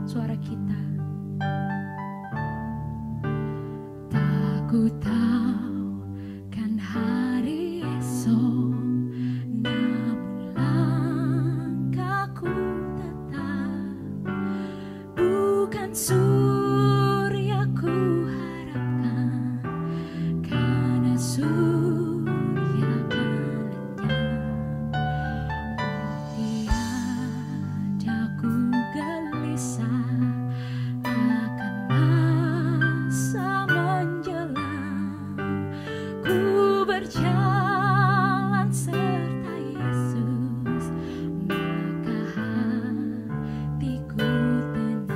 suara kita. Tak ku tahu kan hari esok, namun langkahku tetap bukan surya ku harapkan, karena surya kan lenyap. Tiada ku gelisah akan masa menjelang, ku berjalan serta Yesus, maka hatiku tenang.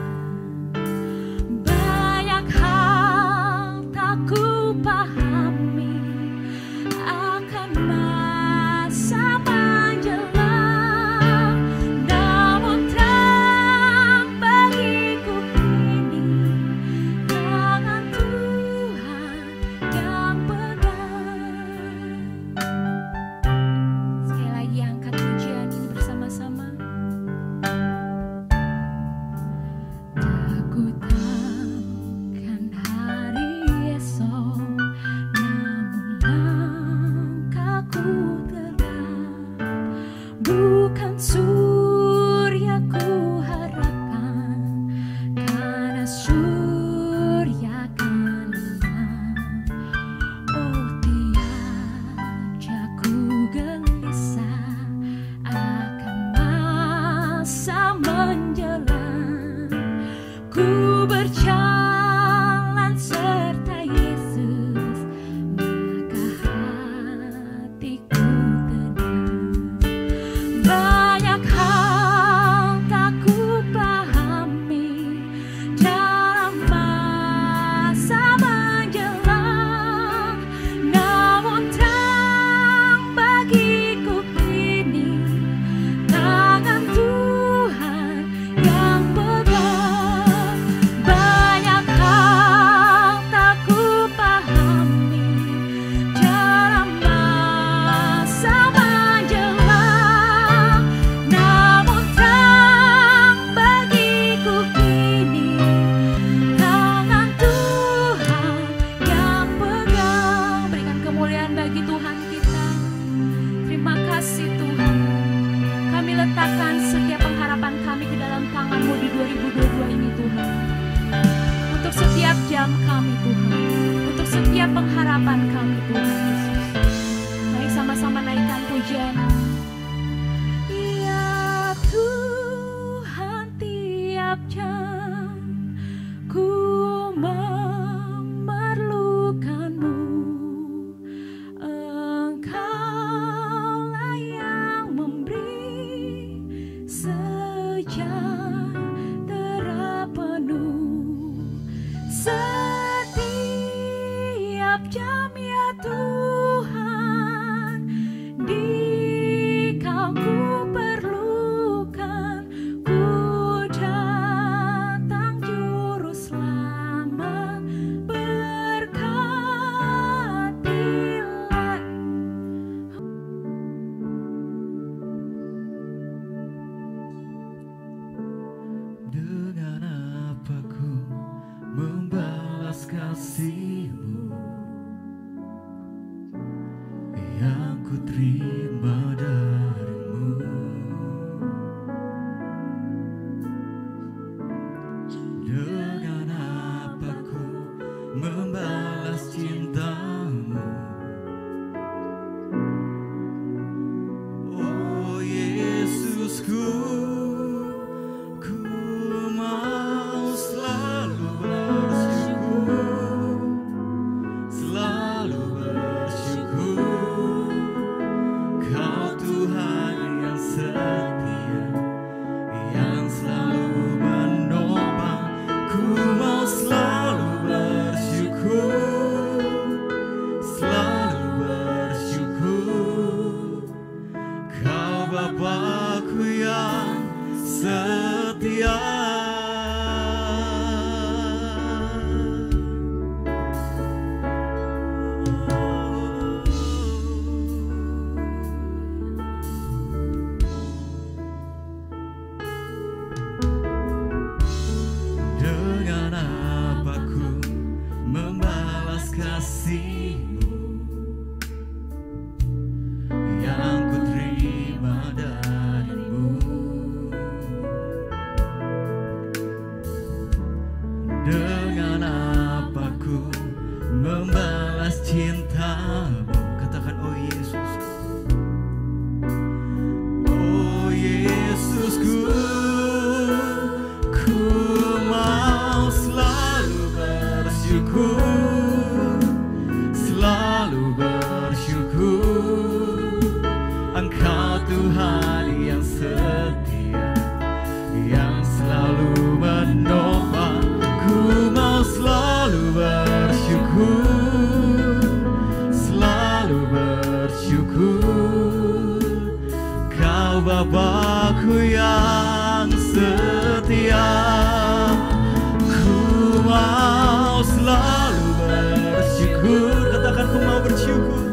Banyak hal tak ku pahami akan masa menjelang, namun terang bagiku kini tangan Tuhan yang pegang. Sekali lagi angkat pujian ini bersama-sama. Tak ku tahu kan hari esok, namun langkahku tegap bukan surya ku harapkan, karena surya kan lenyap. Oh, tiada ku gelisah akan masa menjelang, ku berjalan serta Yesus, maka hatiku tenang. Banyak hal tak ku pahami dalam masa menjelang, namun terang bagiku kini tangan Tuhan yang pegang. Banyak hal tak ku pahami dalam masa menjelang, namun terang bagiku kini tangan Tuhan yang pegang. Berikan kemuliaan bagi Tuhan kita. Terima kasih Tuhan. Kami letakkan setiap pengharapan kami ke dalam tangan-Mu di 2022 ini Tuhan. Untuk setiap jam kami Tuhan, untuk setiap pengharapan kami Tuhan Yesus. Mari sama-sama naikkan pujian. Ya Tuhan, tiap jam ku memerlukan-Mu. Engkaulah yang memberi sejahtera penuh setiap jam, ya Tuhan. Di Kau ku perlukan, ku setia. Ku mau selalu bersyukur. Katakan ku mau bersyukur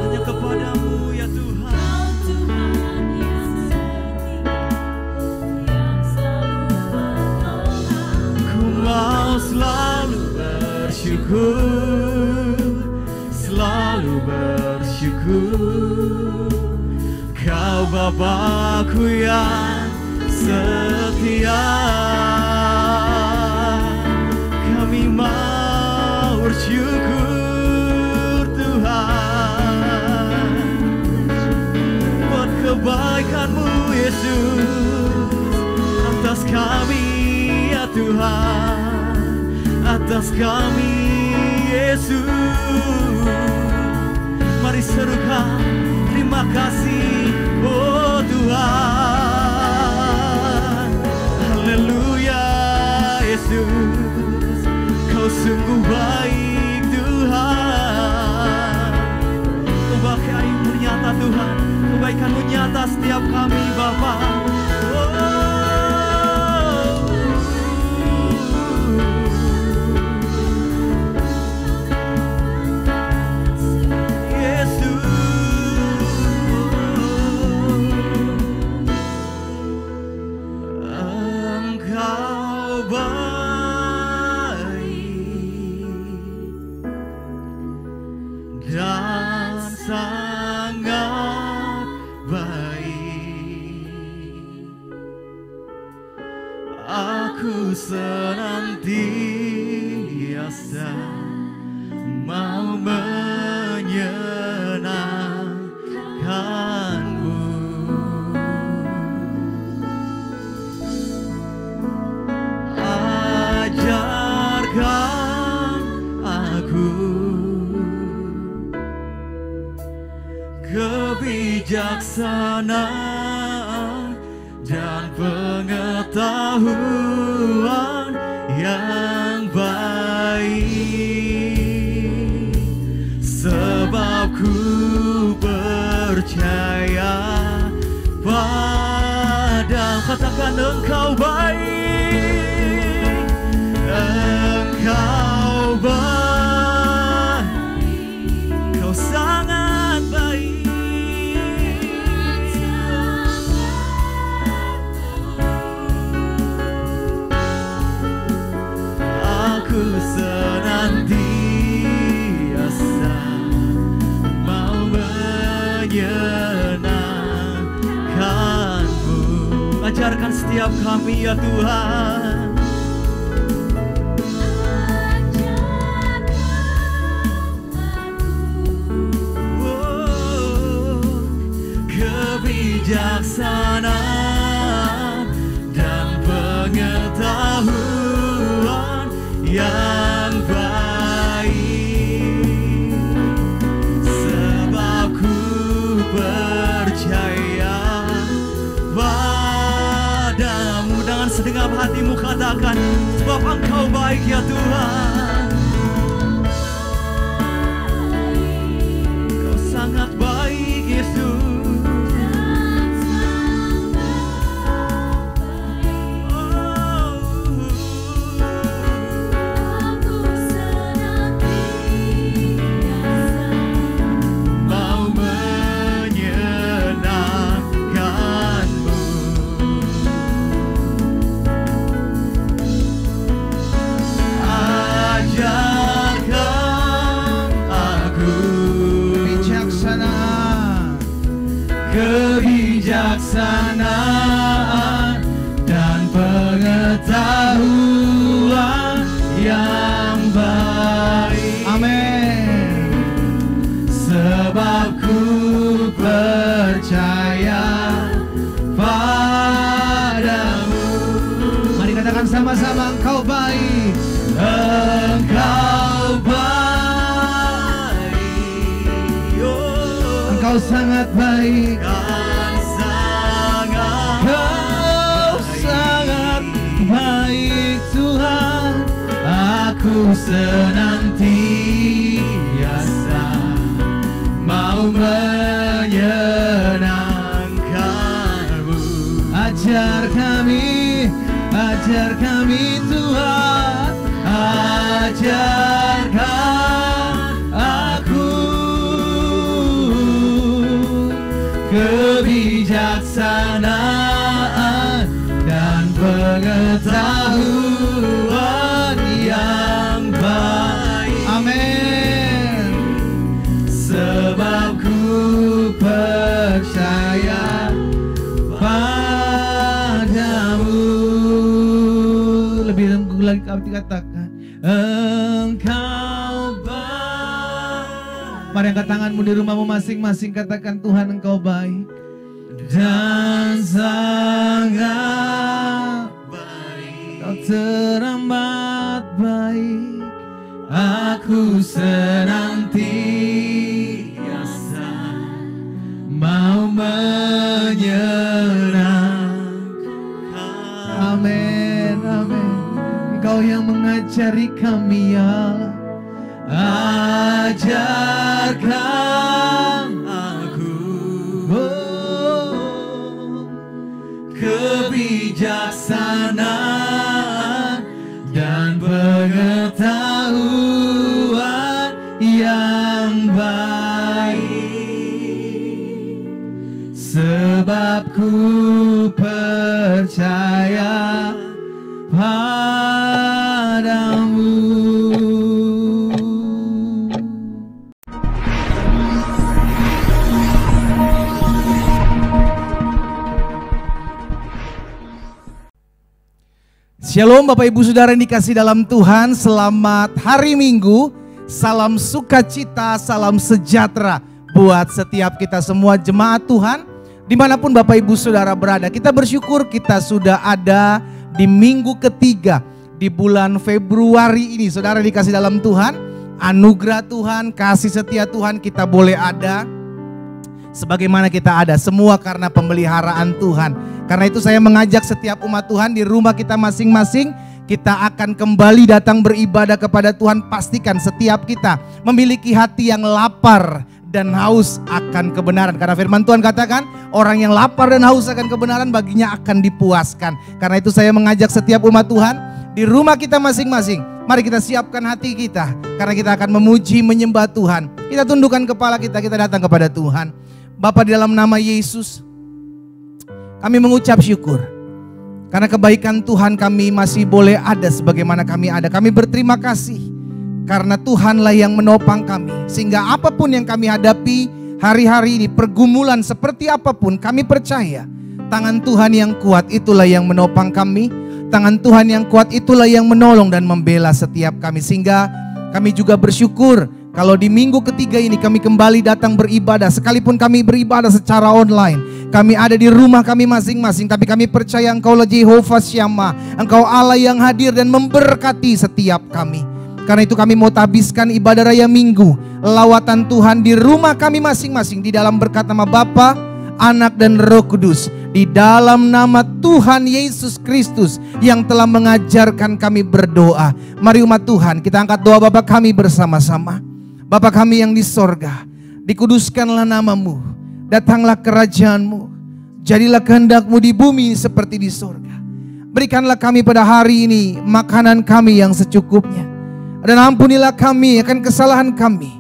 hanya kepadamu ya Tuhan. Ku mau selalu bersyukur, selalu bersyukur. Kau Bapa-Ku yang setia. Kami mau bersyukur Tuhan buat kebaikan-Mu Yesus atas kami ya Tuhan, atas kami Yesus. Mari serukan terima kasih oh Tuhan. Haleluya Yesus, Kau sungguh baik Tuhan. Kebaikan-Mu nyata Tuhan, kebaikan-Mu nyata setiap kami Bapa. Senantiasa mau menyenangkan-Mu. Ajarkan aku kebijaksanaan dan pengetahuan yang baik, sebab ku percaya padamu. Katakan Engkau baik, Engkau baik, Kau sangat baik. Aku senantiasa mau menyenangkan-Mu. Ajarkan setiap kami ya Tuhan. Kebijaksanaan dan pengetahuan yang baik, sebab ku percaya padamu. Dengan segenap hatimu katakan, sebab Engkau baik ya Tuhan. Kau sangat baik Yesus. Kebijaksanaan dan pengetahuan yang baik. Amin. Sebab ku percaya padamu. Mari katakan sama-sama, Engkau baik. Engkau baik. Engkau sangat baik. Baik Tuhan, aku senantiasa mau menyenangkan-Mu. ajar kami Tuhan, ajarkan aku kebijaksanaan dan pengetahuan yang baik. Amin. Sebab ku percaya padamu. Lebih lagi kami katakan, Engkau baik. Mari angkat tanganmu di rumahmu masing-masing, katakan, Tuhan Engkau baik dan sangat baik. Kau teramat baik. Aku senantiasa mau menyenangkan. Amin, amin. Engkau yang mengajari kami, ya Allah. Ajarkan aku kebijaksanaan dan pengetahuan yang baik. Sebab ku percaya padamu. Shalom Bapak Ibu Saudara yang dikasih dalam Tuhan, selamat hari Minggu, salam sukacita, salam sejahtera buat setiap kita semua jemaat Tuhan, dimanapun Bapak Ibu Saudara berada. Kita bersyukur kita sudah ada di minggu ketiga di bulan Februari ini. Saudara dikasih dalam Tuhan, anugerah Tuhan, kasih setia Tuhan, kita boleh ada sebagaimana kita ada, semua karena pemeliharaan Tuhan. Karena itu saya mengajak setiap umat Tuhan di rumah kita masing-masing, kita akan kembali datang beribadah kepada Tuhan. Pastikan setiap kita memiliki hati yang lapar dan haus akan kebenaran. Karena firman Tuhan katakan, orang yang lapar dan haus akan kebenaran baginya akan dipuaskan. Karena itu saya mengajak setiap umat Tuhan di rumah kita masing-masing, mari kita siapkan hati kita, karena kita akan memuji menyembah Tuhan. Kita tundukkan kepala kita datang kepada Tuhan. Bapa, di dalam nama Yesus, kami mengucap syukur karena kebaikan Tuhan kami masih boleh ada sebagaimana kami ada. Kami berterima kasih karena Tuhanlah yang menopang kami, sehingga apapun yang kami hadapi hari-hari ini, pergumulan seperti apapun, kami percaya tangan Tuhan yang kuat itulah yang menopang kami. Tangan Tuhan yang kuat itulah yang menolong dan membela setiap kami. Sehingga kami juga bersyukur kalau di minggu ketiga ini kami kembali datang beribadah. Sekalipun kami beribadah secara online, kami ada di rumah kami masing-masing, tapi kami percaya Engkaulah Jehovah Syama, Engkau Allah yang hadir dan memberkati setiap kami. Karena itu kami mau tabiskan ibadah raya minggu, lawatan Tuhan di rumah kami masing-masing, di dalam berkat nama Bapa, Anak dan Roh Kudus, di dalam nama Tuhan Yesus Kristus yang telah mengajarkan kami berdoa. Mari umat Tuhan, kita angkat doa Bapa kami bersama-sama. Bapa kami yang di sorga, dikuduskanlah namamu, datanglah kerajaan-Mu, jadilah kehendak-Mu di bumi seperti di sorga. Berikanlah kami pada hari ini makanan kami yang secukupnya, dan ampunilah kami akan kesalahan kami,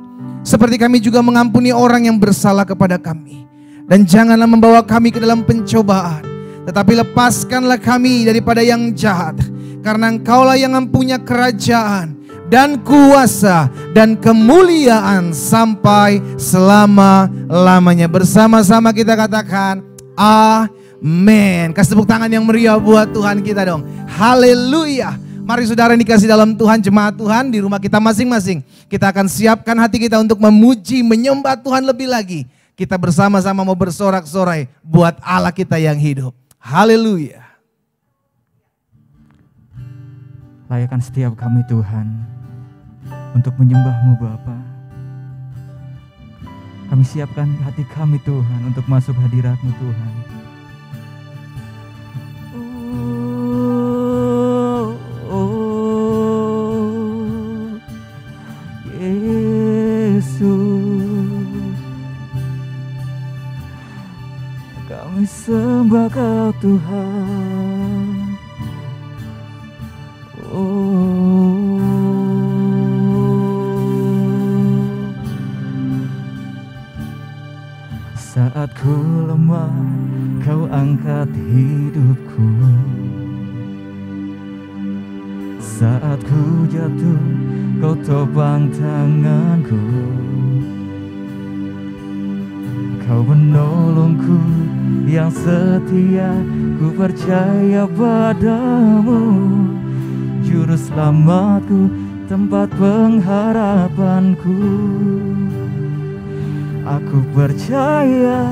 seperti kami juga mengampuni orang yang bersalah kepada kami. Dan janganlah membawa kami ke dalam pencobaan, tetapi lepaskanlah kami daripada yang jahat. Karena Engkaulah yang mempunyai kerajaan dan kuasa dan kemuliaan sampai selama-lamanya. Bersama-sama kita katakan amin. Kasih tepuk tangan yang meriah buat Tuhan kita dong. Haleluya. Mari saudara yang dikasih dalam Tuhan, jemaat Tuhan di rumah kita masing-masing, kita akan siapkan hati kita untuk memuji, menyembah Tuhan lebih lagi. Kita bersama-sama mau bersorak-sorai buat Allah kita yang hidup. Haleluya. Layakkan setiap kami Tuhan untuk menyembah-Mu Bapa. Kami siapkan hati kami Tuhan untuk masuk hadirat-Mu Tuhan. Yesus, kami sembah Kau Tuhan. Saat ku lemah, Kau angkat hidupku. Saat ku jatuh, Kau topang tanganku. Kau menolongku yang setia, ku percaya padamu. Juru selamatku, tempat pengharapanku. Aku percaya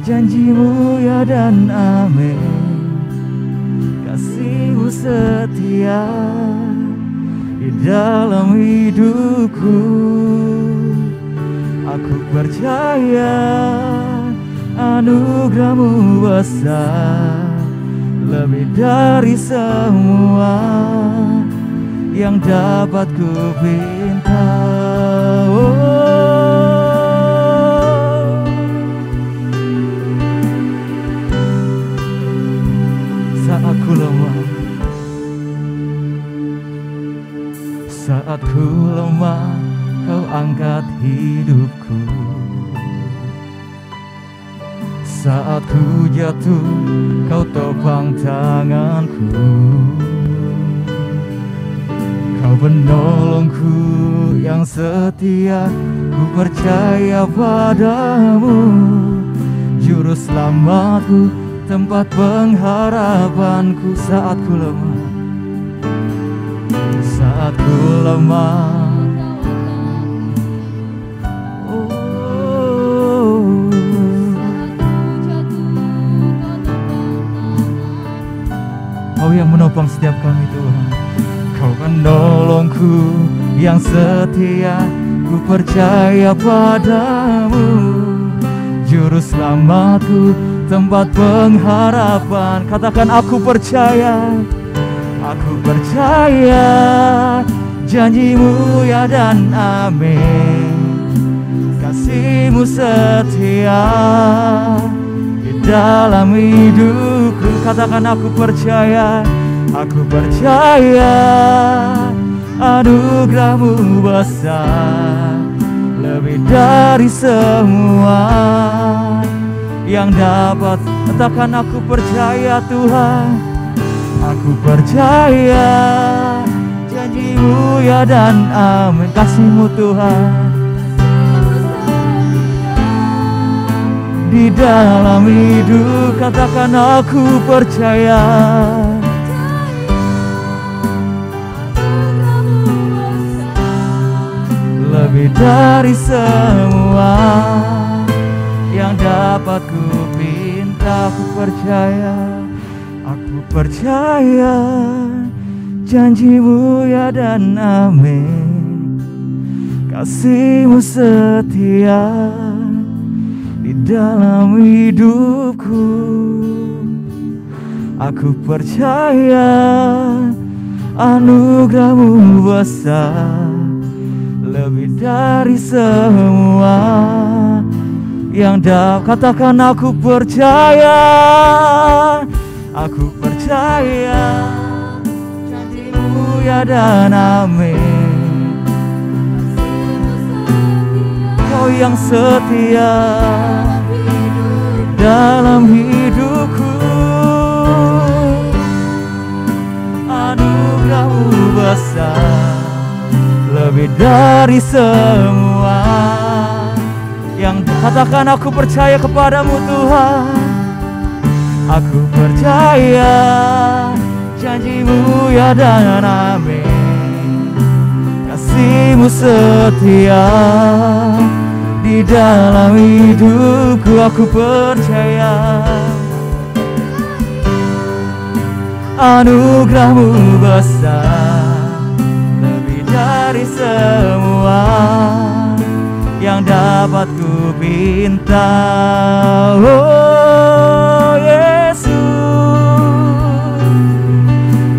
janji-Mu ya dan amin. Kasih-Mu setia di dalam hidupku. Aku percaya anugerah-Mu besar, lebih dari semua yang dapat ku pinta. Saat ku lemah, saat ku lemah, Kau angkat hidupku. Saat ku jatuh, Kau topang tanganku. Kau penolongku yang setia, ku percaya padamu. Juru selamatku, tempat pengharapanku. Saat ku lemah, saat ku lemah, Kau yang menopang setiap kami Tuhan. Kau menolongku yang setia, ku percaya padamu. Juru selamatku, tempat pengharapan. Katakan aku percaya. Aku percaya janji-Mu ya dan amin. Kasih-Mu setia di dalam hidupku. Katakan aku percaya. Aku percaya anugerah-Mu besar, lebih dari semua yang dapat. Katakan aku percaya Tuhan. Aku percaya janji-Mu ya dan amin. Kasih-Mu Tuhan di dalam hidup. Katakan aku percaya. Lebih dari semua yang dapat ku pinta. Aku percaya. Aku percaya janji-Mu ya dan amin. Kasih-Mu setia di dalam hidupku. Aku percaya anugerah-Mu besar, lebih dari semua yang dapat. Katakan aku percaya. Aku percaya janji-Mu ya dan amin. Kau yang setia dalam hidupku. Anugerah-Mu besar, lebih dari semua yang. Katakan aku percaya kepadamu Tuhan. Aku percaya janji-Mu ya dan amin. Kasih-Mu setia di dalam hidupku. Aku percaya anugerah-Mu besar, lebih dari semua yang dapat ku pinta. Oh Yesus,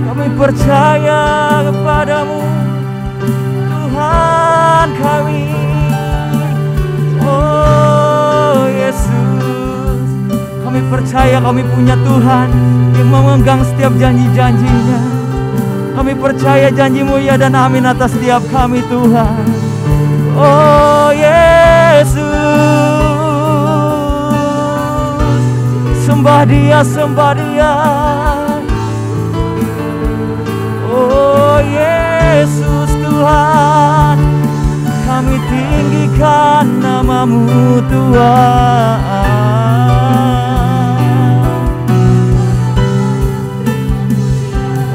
kami percaya kepadamu Tuhan kami. Oh Yesus, kami percaya kami punya Tuhan yang memegang setiap janji-janjinya. Kami percaya janji-Mu ya dan amin atas setiap kami Tuhan. Oh Yesus, sembah Dia, sembah Dia. Oh Yesus Tuhan, kami tinggikan nama-Mu Tuhan.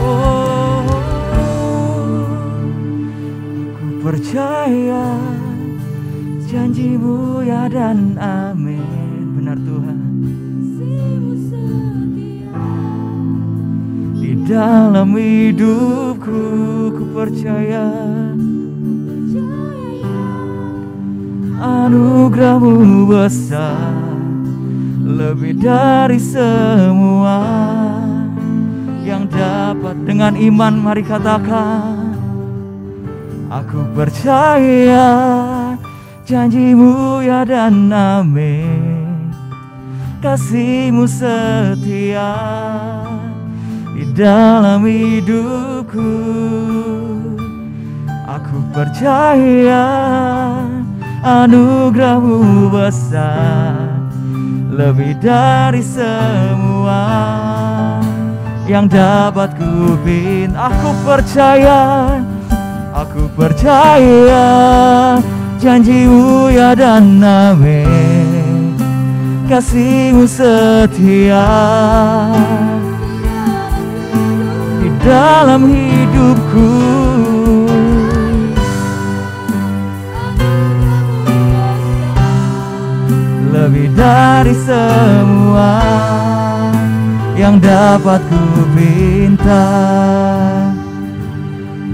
Oh, aku percaya janji-Mu ya dan amin. Benar Tuhan. Di dalam hidupku ku percaya anugerah-Mu besar, lebih dari semua yang dapat. Dengan iman mari katakan, aku percaya janji-Mu ya dan amin. Kasih-Mu setia di dalam hidupku. Aku percaya anugerah-Mu besar, lebih dari semua yang dapat ku pinta. Aku percaya janji-Mu ya dan amin. Kasih-Mu setia di dalam hidupku. Lebih dari semua yang dapat ku pinta.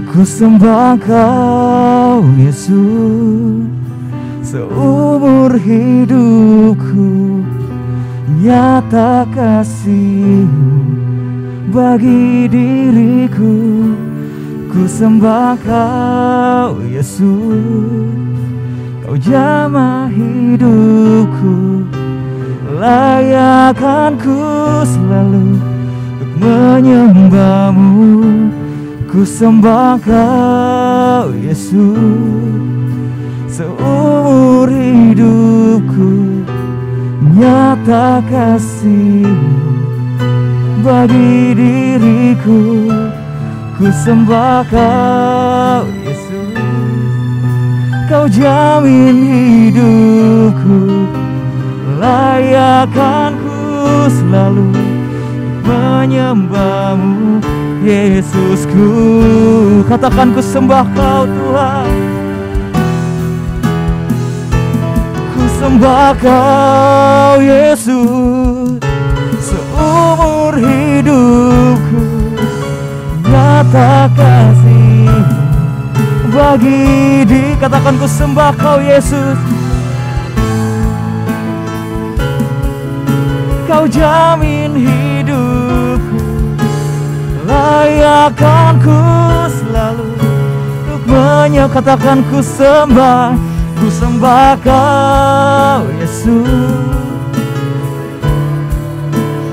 Ku sembah Kau Yesus, seumur hidupku nyata kasih-Mu bagi diriku. Ku sembah Kau Yesus, Kau jamah hidupku. Layakkan ku selalu untuk menyembah-Mu. Ku sembah Kau Yesus, seumur hidupku nyata kasih-Mu bagi diriku. Ku sembah Kau Yesus, Kau jamin hidupku. Layakkan ku selalu menyembah-Mu Yesusku. Katakan, ku sembah Kau Tuhan. Ku sembah Kau Yesus, seumur hidupku nyata kasih-Mu bagi diri. Katakan, ku sembah Kau Yesus, Kau jamin hidupku. Layakkan ku selalu untuk katakan, ku sembah Kau Yesus.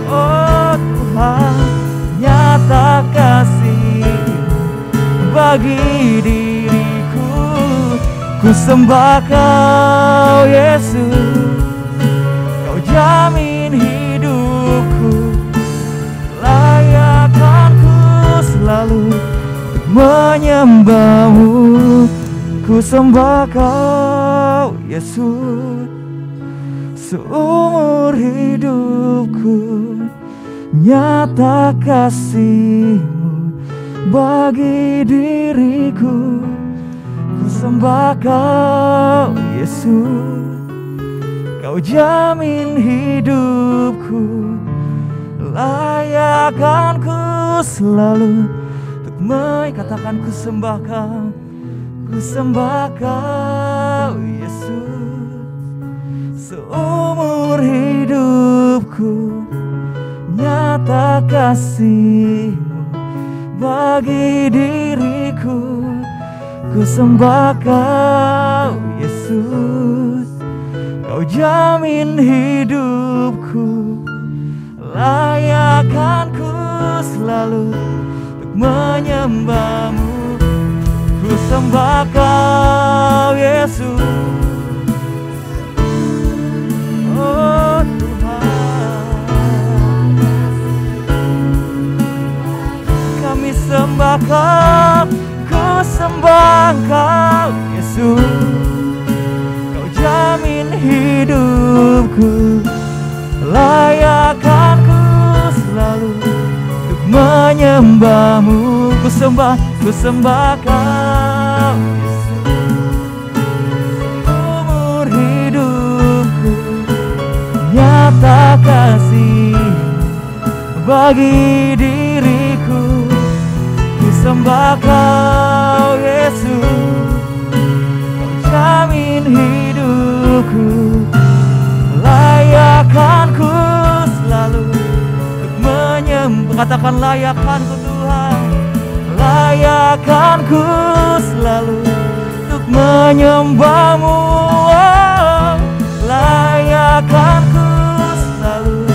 Oh Tuhan, nyata kasih-Mu bagi diriku. Ku sembah Kau Yesus, Kau jamin hidupku. Layakkan ku selalu untuk menyembah-Mu. Ku sembah Kau Yesus, seumur hidupku nyata kasih-Mu bagi diriku. Ku sembah Kau Yesus, Kau jamin hidupku. Layakkan ku selalu untuk katakan, ku sembah Kau. Ku sembah Kau Yesus, seumur hidupku nyata kasih-Mu bagi diriku. Ku sembah Kau Yesus, Kau jamin hidupku. layak kan ku selalu untuk menyembah-Mu. Ku sembah Kau Yesus. Oh Tuhan, kami sembah Kau, ku sembah Kau Yesus. Kau jamin hidupku, layak kan ku selalu untuk menyembah-Mu. Ku sembah Kau Yesus. Umur hidupku nyata kasih bagi diriku. Ku sembah Kau Yesus. Kau jamin hidupku, layak kan ku selalu untuk menyembah. Katakan layak kan ku Tuhan, layak kan ku selalu untuk menyembah-Mu. Oh, layak kan ku selalu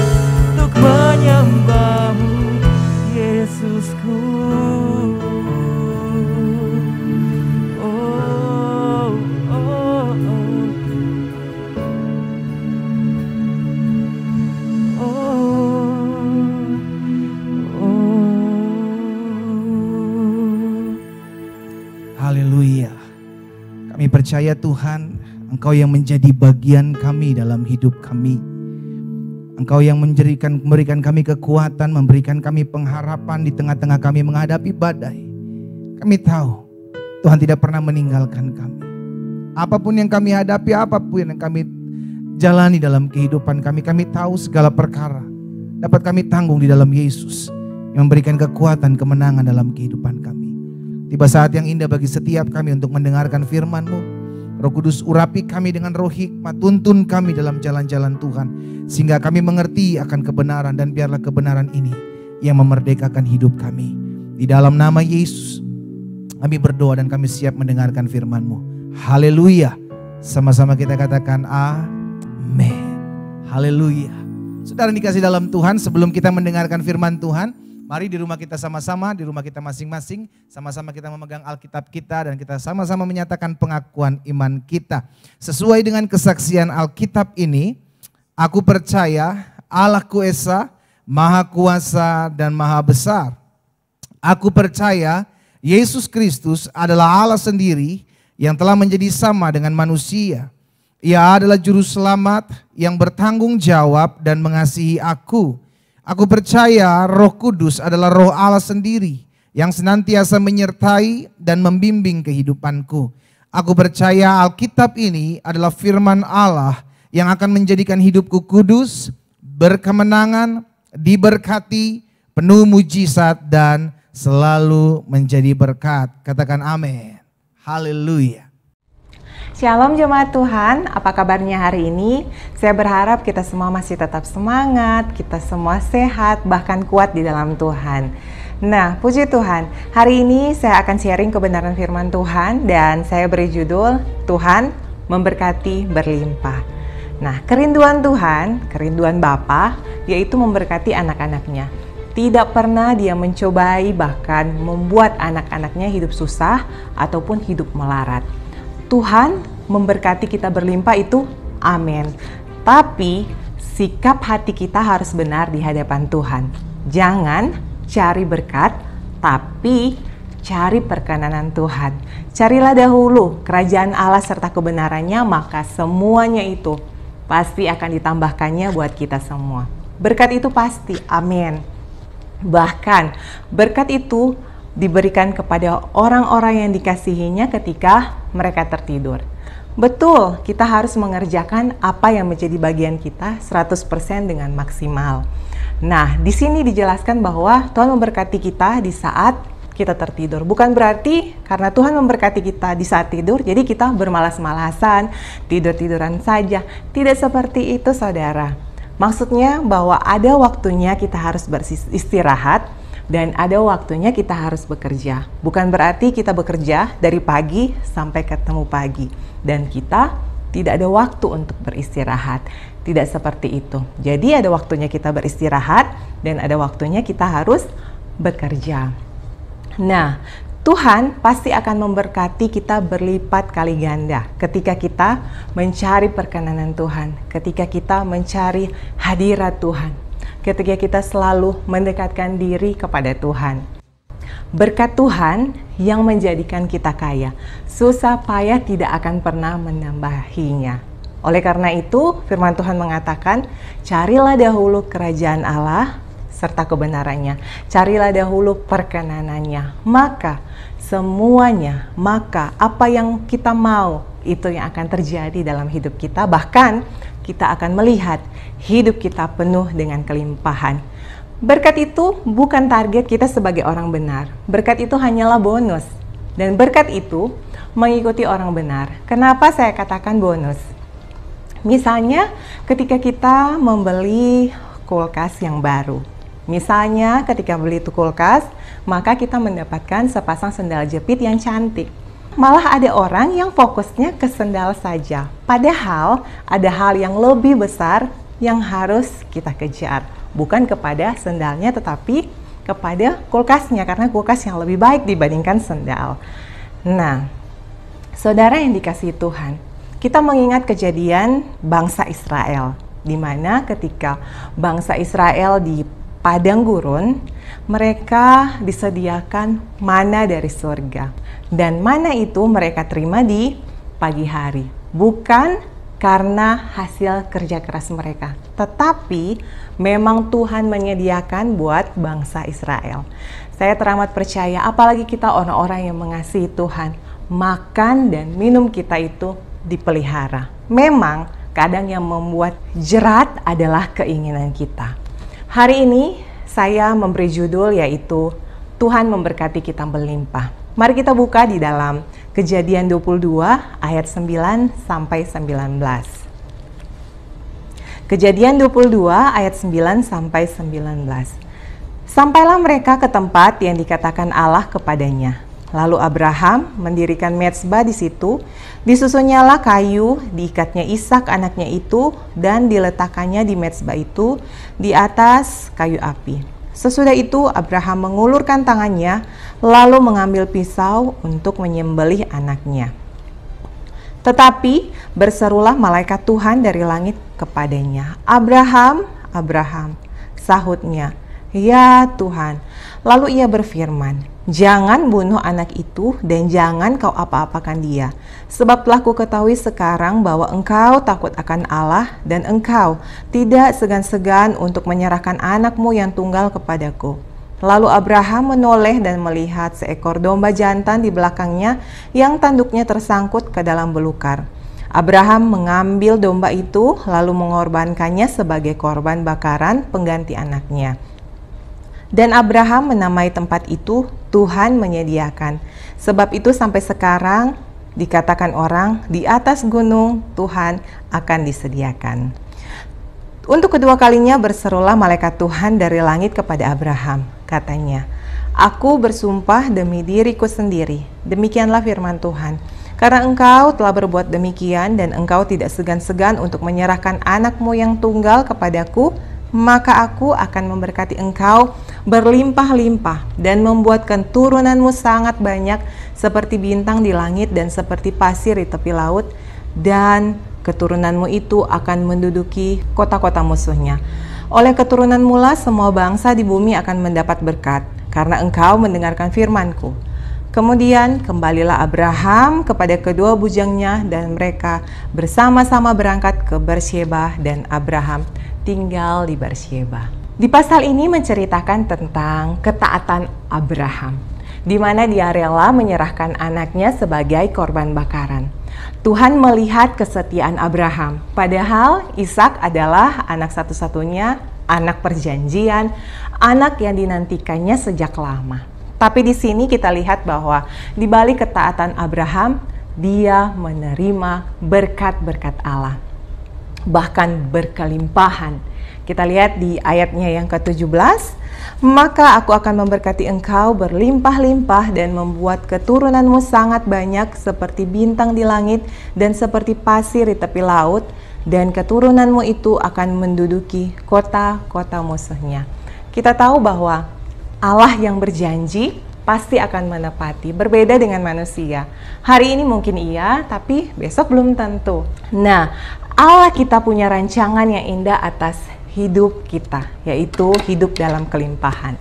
untuk menyembah-Mu, Yesusku. Oh, oh, oh. Haleluya. Kami percaya Tuhan, Engkau yang menjadi bagian kami dalam hidup kami. Engkau yang memberikan kami kekuatan, memberikan kami pengharapan di tengah-tengah kami menghadapi badai. Kami tahu Tuhan tidak pernah meninggalkan kami. Apapun yang kami hadapi, apapun yang kami jalani dalam kehidupan kami, kami tahu segala perkara dapat kami tanggung di dalam Yesus yang memberikan kekuatan, kemenangan dalam kehidupan kami. Tiba saat yang indah bagi setiap kami untuk mendengarkan firman-Mu. Roh Kudus, urapi kami dengan roh hikmat, tuntun kami dalam jalan-jalan Tuhan, sehingga kami mengerti akan kebenaran, dan biarlah kebenaran ini yang memerdekakan hidup kami. Di dalam nama Yesus kami berdoa dan kami siap mendengarkan firman-Mu. Haleluya. Sama-sama kita katakan amin. Haleluya. Saudara dikasih dalam Tuhan, sebelum kita mendengarkan firman Tuhan, mari di rumah kita sama-sama, di rumah kita masing-masing, sama-sama kita memegang Alkitab kita dan kita sama-sama menyatakan pengakuan iman kita. Sesuai dengan kesaksian Alkitab ini, aku percaya Allahku Esa, Maha Kuasa dan Maha Besar. Aku percaya Yesus Kristus adalah Allah sendiri yang telah menjadi sama dengan manusia. Ia adalah juru selamat yang bertanggung jawab dan mengasihi aku. Aku percaya Roh Kudus adalah Roh Allah sendiri yang senantiasa menyertai dan membimbing kehidupanku. Aku percaya Alkitab ini adalah firman Allah yang akan menjadikan hidupku kudus, berkemenangan, diberkati, penuh mujizat dan selalu menjadi berkat. Katakan amin. Haleluya. Shalom jemaat Tuhan, apa kabarnya hari ini? Saya berharap kita semua masih tetap semangat, kita semua sehat, bahkan kuat di dalam Tuhan. Nah, puji Tuhan, hari ini saya akan sharing kebenaran firman Tuhan dan saya beri judul, Tuhan memberkati berlimpah. Nah, kerinduan Tuhan, kerinduan Bapa, yaitu memberkati anak-anaknya. Tidak pernah Dia mencobai bahkan membuat anak-anaknya hidup susah ataupun hidup melarat. Tuhan memberkati kita berlimpah itu amin. Tapi sikap hati kita harus benar di hadapan Tuhan. Jangan cari berkat, tapi cari perkenanan Tuhan. Carilah dahulu kerajaan Allah serta kebenarannya, maka semuanya itu pasti akan ditambahkannya buat kita semua. Berkat itu pasti, amin. Bahkan berkat itu diberikan kepada orang-orang yang dikasihinya ketika mereka tertidur. Betul, kita harus mengerjakan apa yang menjadi bagian kita 100% dengan maksimal. Nah, di sini dijelaskan bahwa Tuhan memberkati kita di saat kita tertidur. Bukan berarti karena Tuhan memberkati kita di saat tidur, jadi kita bermalas-malasan, tidur-tiduran saja. Tidak seperti itu, saudara. Maksudnya bahwa ada waktunya kita harus beristirahat, dan ada waktunya kita harus bekerja. Bukan berarti kita bekerja dari pagi sampai ketemu pagi. Dan kita tidak ada waktu untuk beristirahat. Tidak seperti itu. Jadi ada waktunya kita beristirahat dan ada waktunya kita harus bekerja. Nah, Tuhan pasti akan memberkati kita berlipat kali ganda ketika kita mencari perkenanan Tuhan, ketika kita mencari hadirat Tuhan, ketika kita selalu mendekatkan diri kepada Tuhan. Berkat Tuhan yang menjadikan kita kaya, susah payah tidak akan pernah menambahinya. Oleh karena itu, firman Tuhan mengatakan, carilah dahulu kerajaan Allah serta kebenarannya. Carilah dahulu perkenanannya. Maka semuanya, maka apa yang kita mau, itu yang akan terjadi dalam hidup kita. Bahkan kita akan melihat hidup kita penuh dengan kelimpahan. Berkat itu bukan target kita sebagai orang benar. Berkat itu hanyalah bonus. Dan berkat itu mengikuti orang benar. Kenapa saya katakan bonus? Misalnya ketika kita membeli kulkas yang baru. Misalnya ketika beli itu kulkas, maka kita mendapatkan sepasang sendal jepit yang cantik. Malah ada orang yang fokusnya ke sendal saja. Padahal ada hal yang lebih besar yang harus kita kejar. Bukan kepada sendalnya tetapi kepada kulkasnya. Karena kulkas yang lebih baik dibandingkan sendal. Nah, saudara yang dikasihi Tuhan, kita mengingat kejadian bangsa Israel, di mana ketika bangsa Israel di padang gurun, mereka disediakan mana dari surga. Dan mana itu mereka terima di pagi hari. Bukan karena hasil kerja keras mereka, tetapi memang Tuhan menyediakan buat bangsa Israel. Saya teramat percaya, apalagi kita orang-orang yang mengasihi Tuhan, makan dan minum kita itu dipelihara. Memang kadang yang membuat jerat adalah keinginan kita. Hari ini saya memberi judul yaitu Tuhan memberkati kita berlimpah. Mari kita buka di dalam Kejadian 22 ayat 9 sampai 19. Kejadian 22 ayat 9 sampai 19. Sampailah mereka ke tempat yang dikatakan Allah kepadanya. Lalu Abraham mendirikan mezbah di situ, disusunnyalah kayu, diikatnya Ishak anaknya itu, dan diletakkannya di mezbah itu di atas kayu api. Sesudah itu Abraham mengulurkan tangannya, lalu mengambil pisau untuk menyembelih anaknya. Tetapi berserulah malaikat Tuhan dari langit kepadanya, "Abraham, Abraham," sahutnya, "Ya Tuhan." Lalu ia berfirman, "Jangan bunuh anak itu dan jangan kau apa-apakan dia. Sebab telah kuketahui sekarang bahwa engkau takut akan Allah dan engkau tidak segan-segan untuk menyerahkan anakmu yang tunggal kepadaku." Lalu Abraham menoleh dan melihat seekor domba jantan di belakangnya yang tanduknya tersangkut ke dalam belukar. Abraham mengambil domba itu lalu mengorbankannya sebagai korban bakaran pengganti anaknya. Dan Abraham menamai tempat itu Tuhan menyediakan. Sebab itu sampai sekarang dikatakan orang, di atas gunung Tuhan akan disediakan. Untuk kedua kalinya berserulah malaikat Tuhan dari langit kepada Abraham. Katanya, "Aku bersumpah demi diriku sendiri, demikianlah firman Tuhan. Karena engkau telah berbuat demikian dan engkau tidak segan-segan untuk menyerahkan anakmu yang tunggal kepadaku, maka aku akan memberkati engkau berlimpah-limpah dan membuatkan turunanmu sangat banyak seperti bintang di langit dan seperti pasir di tepi laut, dan keturunanmu itu akan menduduki kota-kota musuhnya. Oleh keturunanmu lah semua bangsa di bumi akan mendapat berkat, karena engkau mendengarkan firman-Ku." Kemudian kembalilah Abraham kepada kedua bujangnya dan mereka bersama-sama berangkat ke Beersheba dan Abraham tinggal di Beersheba. Di pasal ini menceritakan tentang ketaatan Abraham, di mana dia rela menyerahkan anaknya sebagai korban bakaran. Tuhan melihat kesetiaan Abraham, padahal Ishak adalah anak satu-satunya, anak perjanjian, anak yang dinantikannya sejak lama. Tapi di sini kita lihat bahwa di balik ketaatan Abraham, dia menerima berkat-berkat Allah, bahkan berkelimpahan. Kita lihat di ayatnya yang ke-17, Maka aku akan memberkati engkau berlimpah-limpah dan membuat keturunanmu sangat banyak seperti bintang di langit dan seperti pasir di tepi laut, dan keturunanmu itu akan menduduki kota-kota musuhnya. Kita tahu bahwa Allah yang berjanji pasti akan menepati, berbeda dengan manusia. Hari ini mungkin iya, tapi besok belum tentu. Nah, Allah kita punya rancangan yang indah atas hidup kita, yaitu hidup dalam kelimpahan.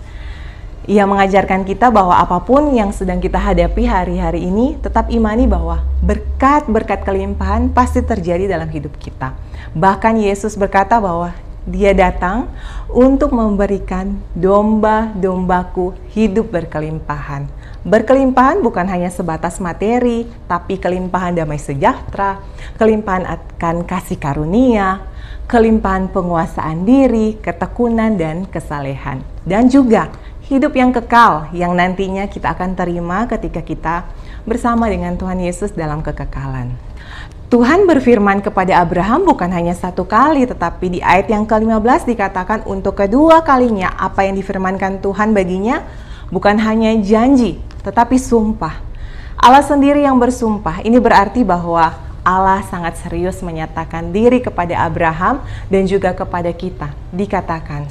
Ia mengajarkan kita bahwa apapun yang sedang kita hadapi hari-hari ini, tetap imani bahwa berkat-berkat kelimpahan pasti terjadi dalam hidup kita. Bahkan Yesus berkata bahwa Dia datang untuk memberikan domba-dombaku hidup berkelimpahan. Berkelimpahan bukan hanya sebatas materi, tapi kelimpahan damai sejahtera, kelimpahan akan kasih karunia, kelimpahan penguasaan diri, ketekunan, dan kesalehan. Dan juga hidup yang kekal yang nantinya kita akan terima ketika kita bersama dengan Tuhan Yesus dalam kekekalan. Tuhan berfirman kepada Abraham bukan hanya satu kali, tetapi di ayat yang ke-15 dikatakan untuk kedua kalinya apa yang difirmankan Tuhan baginya bukan hanya janji, tetapi sumpah. Allah sendiri yang bersumpah. Ini berarti bahwa Allah sangat serius menyatakan diri kepada Abraham dan juga kepada kita. Dikatakan,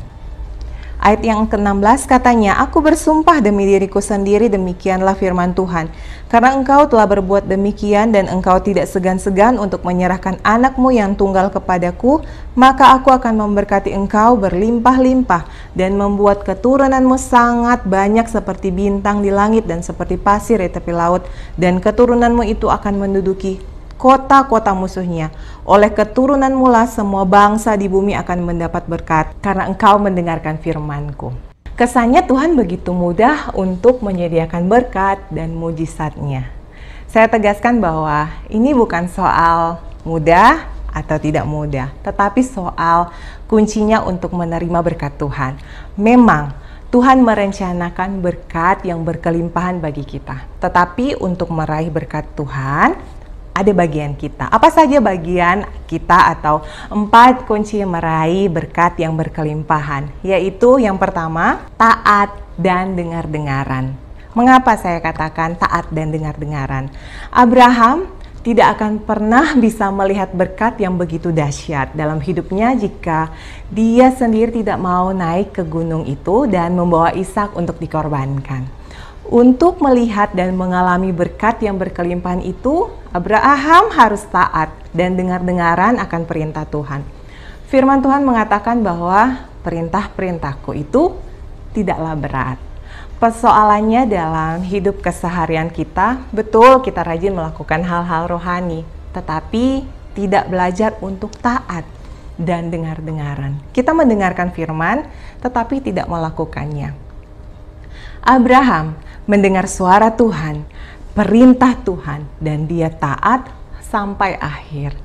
ayat yang ke-16 katanya, aku bersumpah demi diriku sendiri, demikianlah firman Tuhan. Karena engkau telah berbuat demikian dan engkau tidak segan-segan untuk menyerahkan anakmu yang tunggal kepadaku, maka aku akan memberkati engkau berlimpah-limpah dan membuat keturunanmu sangat banyak seperti bintang di langit dan seperti pasir di tepi laut, dan keturunanmu itu akan menduduki kota-kota musuhnya. Oleh keturunanmu lah semua bangsa di bumi akan mendapat berkat, karena engkau mendengarkan firman-Ku. Kesannya Tuhan begitu mudah untuk menyediakan berkat dan mujizatnya. Saya tegaskan bahwa ini bukan soal mudah atau tidak mudah, tetapi soal kuncinya untuk menerima berkat Tuhan. Memang Tuhan merencanakan berkat yang berkelimpahan bagi kita, tetapi untuk meraih berkat Tuhan ada bagian kita. Apa saja bagian kita atau 4 kunci meraih berkat yang berkelimpahan? Yaitu yang pertama, taat dan dengar-dengaran. Mengapa saya katakan taat dan dengar-dengaran? Abraham tidak akan pernah bisa melihat berkat yang begitu dahsyat dalam hidupnya jika dia sendiri tidak mau naik ke gunung itu dan membawa Ishak untuk dikorbankan. Untuk melihat dan mengalami berkat yang berkelimpahan itu, Abraham harus taat dan dengar-dengaran akan perintah Tuhan. Firman Tuhan mengatakan bahwa perintah-perintahku itu tidaklah berat. Persoalannya dalam hidup keseharian kita, betul kita rajin melakukan hal-hal rohani, tetapi tidak belajar untuk taat dan dengar-dengaran. Kita mendengarkan firman, tetapi tidak melakukannya. Abraham mendengar suara Tuhan, perintah Tuhan, dan dia taat sampai akhir.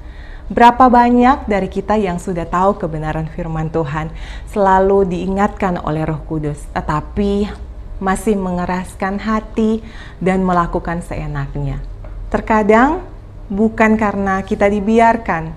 Berapa banyak dari kita yang sudah tahu kebenaran firman Tuhan, selalu diingatkan oleh Roh Kudus, tetapi masih mengeraskan hati dan melakukan seenaknya. Terkadang bukan karena kita dibiarkan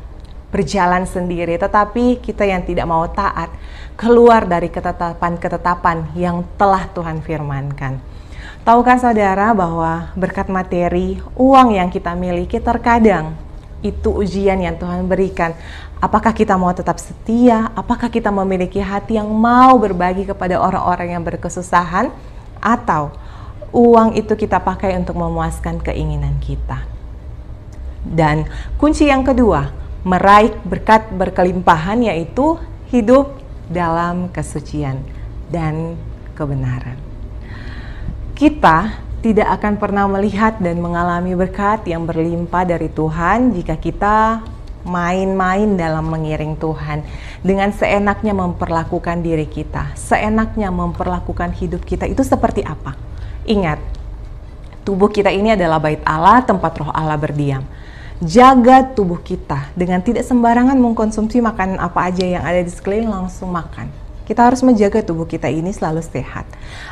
berjalan sendiri, tetapi kita yang tidak mau taat, keluar dari ketetapan-ketetapan yang telah Tuhan firmankan. Tahukah saudara bahwa berkat materi, uang yang kita miliki terkadang itu ujian yang Tuhan berikan. Apakah kita mau tetap setia? Apakah kita memiliki hati yang mau berbagi kepada orang-orang yang berkesusahan? Atau uang itu kita pakai untuk memuaskan keinginan kita? Dan kunci yang kedua, meraih berkat berkelimpahan, yaitu hidup dalam kesucian dan kebenaran. Kita tidak akan pernah melihat dan mengalami berkat yang berlimpah dari Tuhan jika kita main-main dalam mengiring Tuhan, dengan seenaknya memperlakukan diri kita, seenaknya memperlakukan hidup kita. Itu seperti apa? Ingat, tubuh kita ini adalah bait Allah, tempat roh Allah berdiam. Jaga tubuh kita dengan tidak sembarangan mengkonsumsi makanan apa aja yang ada di sekeliling, langsung makan. Kita harus menjaga tubuh kita ini selalu sehat.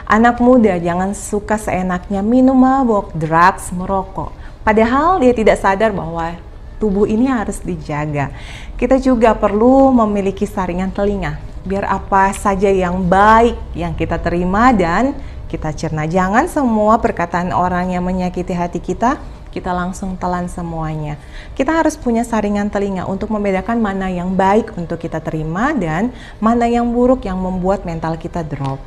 Anak muda jangan suka seenaknya minum mabok, drugs, merokok. Padahal dia tidak sadar bahwa tubuh ini harus dijaga. Kita juga perlu memiliki saringan telinga Biar apa saja yang baik yang kita terima dan kita cerna. Jangan semua perkataan orang yang menyakiti hati kita langsung telan semuanya. Kita harus punya saringan telinga untuk membedakan mana yang baik untuk kita terima dan mana yang buruk yang membuat mental kita drop.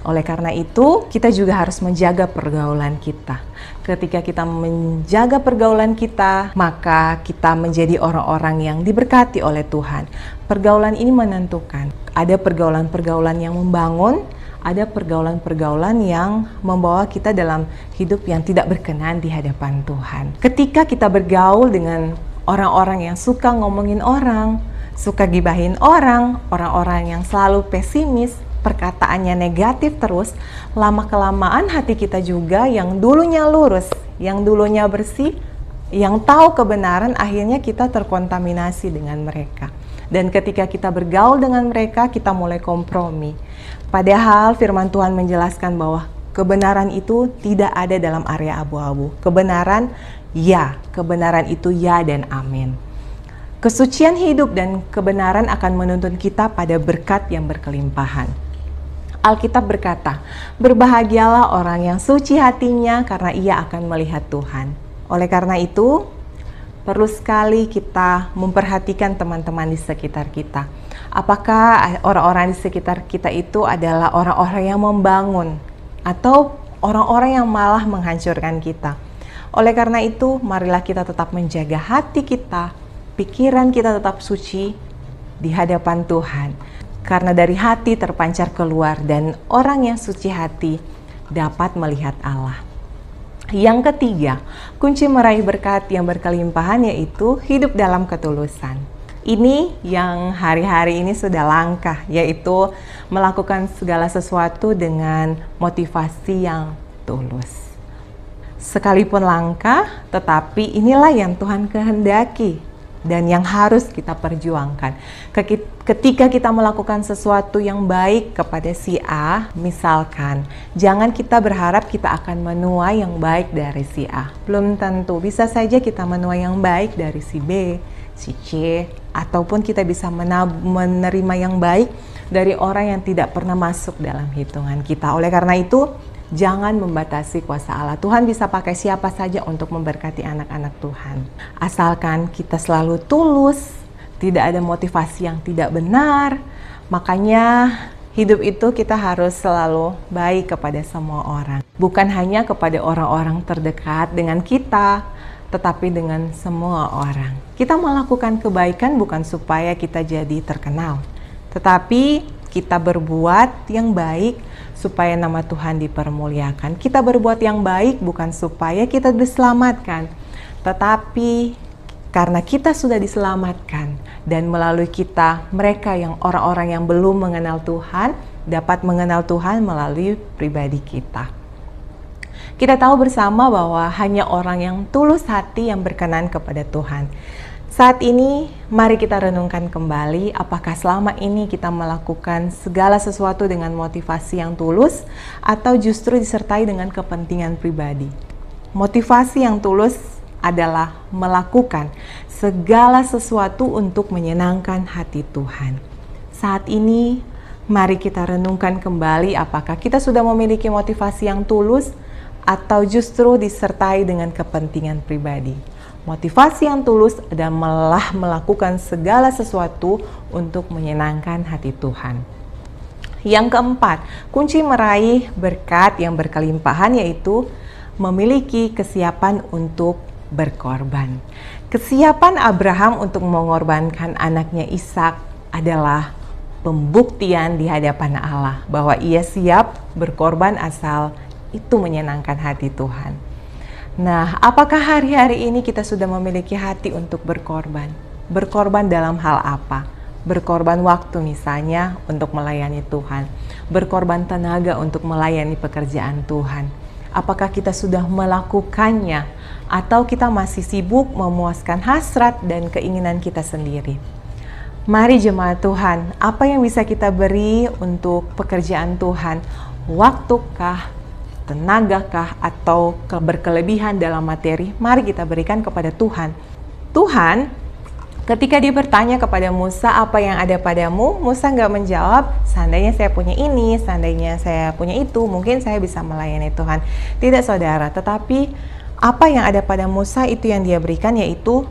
Oleh karena itu, kita juga harus menjaga pergaulan kita. Ketika kita menjaga pergaulan kita, maka kita menjadi orang-orang yang diberkati oleh Tuhan. Pergaulan ini menentukan. Ada pergaulan-pergaulan yang membangun, ada pergaulan-pergaulan yang membawa kita dalam hidup yang tidak berkenan di hadapan Tuhan. Ketika kita bergaul dengan orang-orang yang suka ngomongin orang, suka gibahin orang, orang-orang yang selalu pesimis, perkataannya negatif terus, lama-kelamaan hati kita juga yang dulunya lurus, yang dulunya bersih, yang tahu kebenaran, akhirnya kita terkontaminasi dengan mereka. Dan ketika kita bergaul dengan mereka, kita mulai kompromi. Padahal firman Tuhan menjelaskan bahwa kebenaran itu tidak ada dalam area abu-abu. Kebenaran itu ya dan amin. Kesucian hidup dan kebenaran akan menuntun kita pada berkat yang berkelimpahan. Alkitab berkata, berbahagialah orang yang suci hatinya karena ia akan melihat Tuhan. Oleh karena itu, perlu sekali kita memperhatikan teman-teman di sekitar kita. Apakah orang-orang di sekitar kita itu adalah orang-orang yang membangun atau orang-orang yang malah menghancurkan kita. Oleh karena itu, marilah kita tetap menjaga hati kita, pikiran kita tetap suci di hadapan Tuhan. Karena dari hati terpancar keluar dan orang yang suci hati dapat melihat Allah. Yang ketiga, kunci meraih berkat yang berkelimpahan yaitu hidup dalam ketulusan. Ini yang hari-hari ini sudah langka, yaitu melakukan segala sesuatu dengan motivasi yang tulus. Sekalipun langka, tetapi inilah yang Tuhan kehendaki dan yang harus kita perjuangkan. Ketika kita melakukan sesuatu yang baik kepada si A, misalkan, jangan kita berharap kita akan menuai yang baik dari si A. Belum tentu, bisa saja kita menuai yang baik dari si B, si C, ataupun kita bisa menerima yang baik dari orang yang tidak pernah masuk dalam hitungan kita. Oleh karena itu, jangan membatasi kuasa Allah. Tuhan bisa pakai siapa saja untuk memberkati anak-anak Tuhan. Asalkan kita selalu tulus, tidak ada motivasi yang tidak benar. Makanya hidup itu kita harus selalu baik kepada semua orang. Bukan hanya kepada orang-orang terdekat dengan kita, tetapi dengan semua orang. Kita melakukan kebaikan bukan supaya kita jadi terkenal, tetapi kita berbuat yang baik supaya nama Tuhan dipermuliakan. Kita berbuat yang baik bukan supaya kita diselamatkan, tetapi karena kita sudah diselamatkan dan melalui kita, mereka yang orang-orang yang belum mengenal Tuhan dapat mengenal Tuhan melalui pribadi kita. Kita tahu bersama bahwa hanya orang yang tulus hati yang berkenan kepada Tuhan. Saat ini, mari kita renungkan kembali apakah selama ini kita melakukan segala sesuatu dengan motivasi yang tulus atau justru disertai dengan kepentingan pribadi. Motivasi yang tulus adalah melakukan segala sesuatu untuk menyenangkan hati Tuhan. Saat ini, mari kita renungkan kembali apakah kita sudah memiliki motivasi yang tulus atau justru disertai dengan kepentingan pribadi. Motivasi yang tulus adalah melakukan segala sesuatu untuk menyenangkan hati Tuhan. Yang keempat, kunci meraih berkat yang berkelimpahan yaitu memiliki kesiapan untuk berkorban. Kesiapan Abraham untuk mengorbankan anaknya Ishak adalah pembuktian di hadapan Allah bahwa ia siap berkorban asal itu menyenangkan hati Tuhan. Nah, apakah hari-hari ini kita sudah memiliki hati untuk berkorban? Berkorban dalam hal apa? Berkorban waktu misalnya untuk melayani Tuhan. Berkorban tenaga untuk melayani pekerjaan Tuhan. Apakah kita sudah melakukannya? Atau kita masih sibuk memuaskan hasrat dan keinginan kita sendiri? Mari jemaat Tuhan, apa yang bisa kita beri untuk pekerjaan Tuhan? Waktukah? Tenagakah atau berkelebihan dalam materi, mari kita berikan kepada Tuhan. Tuhan Ketika dia bertanya kepada Musa, apa yang ada padamu? Musa nggak menjawab, seandainya saya punya ini, seandainya saya punya itu, mungkin saya bisa melayani Tuhan. Tidak saudara, tetapi apa yang ada pada Musa itu yang dia berikan, yaitu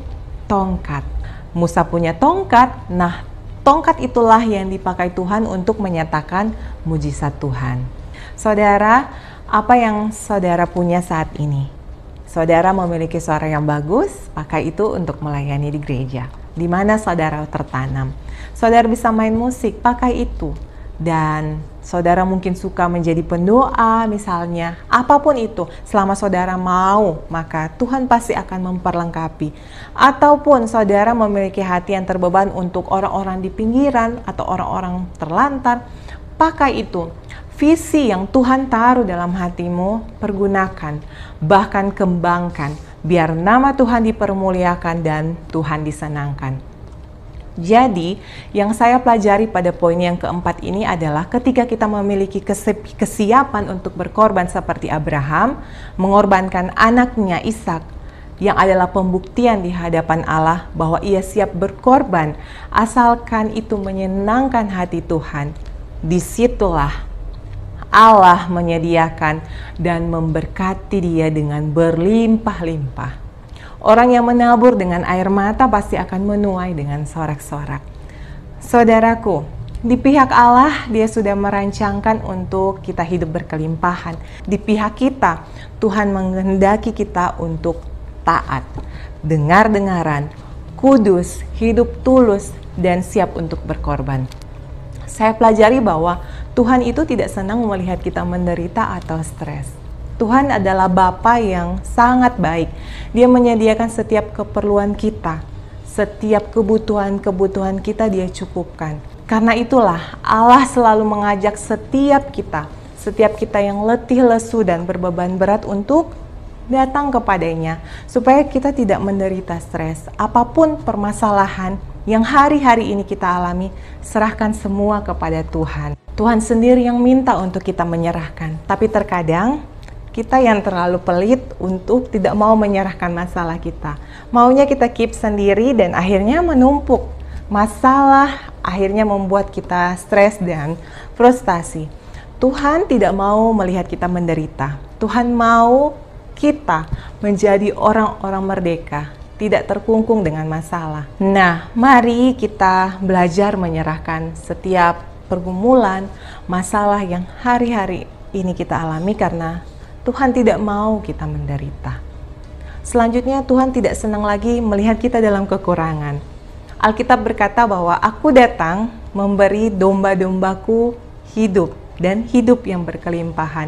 tongkat. Musa punya tongkat, nah tongkat itulah yang dipakai Tuhan untuk menyatakan mujizat Tuhan. Saudara, apa yang saudara punya saat ini? Saudara memiliki suara yang bagus, pakai itu untuk melayani di gereja. Di mana saudara tertanam. Saudara bisa main musik, pakai itu. Dan saudara mungkin suka menjadi pendoa misalnya. Apapun itu, selama saudara mau, maka Tuhan pasti akan memperlengkapi. Ataupun saudara memiliki hati yang terbeban untuk orang-orang di pinggiran atau orang-orang terlantar, pakai itu. Visi yang Tuhan taruh dalam hatimu, pergunakan, bahkan kembangkan, biar nama Tuhan dipermuliakan dan Tuhan disenangkan. Jadi, yang saya pelajari pada poin yang keempat ini adalah ketika kita memiliki kesiapan untuk berkorban seperti Abraham, mengorbankan anaknya Ishak, yang adalah pembuktian di hadapan Allah bahwa ia siap berkorban, asalkan itu menyenangkan hati Tuhan. Disitulah Allah menyediakan dan memberkati dia dengan berlimpah-limpah. Orang yang menabur dengan air mata pasti akan menuai dengan sorak-sorak. Saudaraku, di pihak Allah dia sudah merancangkan untuk kita hidup berkelimpahan. Di pihak kita, Tuhan menghendaki kita untuk taat, dengar-dengaran, kudus, hidup tulus, dan siap untuk berkorban. Saya pelajari bahwa Tuhan itu tidak senang melihat kita menderita atau stres. Tuhan adalah Bapa yang sangat baik. Dia menyediakan setiap keperluan kita. Setiap kebutuhan-kebutuhan kita dia cukupkan. Karena itulah Allah selalu mengajak setiap kita yang letih, lesu, dan berbeban berat untuk datang kepadanya. Supaya kita tidak menderita stres. Apapun permasalahan yang hari-hari ini kita alami, serahkan semua kepada Tuhan. Tuhan sendiri yang minta untuk kita menyerahkan. Tapi terkadang kita yang terlalu pelit untuk tidak mau menyerahkan masalah kita. Maunya kita keep sendiri dan akhirnya menumpuk. Masalah akhirnya membuat kita stres dan frustasi. Tuhan tidak mau melihat kita menderita. Tuhan mau kita menjadi orang-orang merdeka, tidak terkungkung dengan masalah. Nah, mari kita belajar menyerahkan setiap pergumulan, masalah yang hari-hari ini kita alami karena Tuhan tidak mau kita menderita. Selanjutnya, Tuhan tidak senang lagi melihat kita dalam kekurangan. Alkitab berkata bahwa aku datang memberi domba-dombaku hidup dan hidup yang berkelimpahan.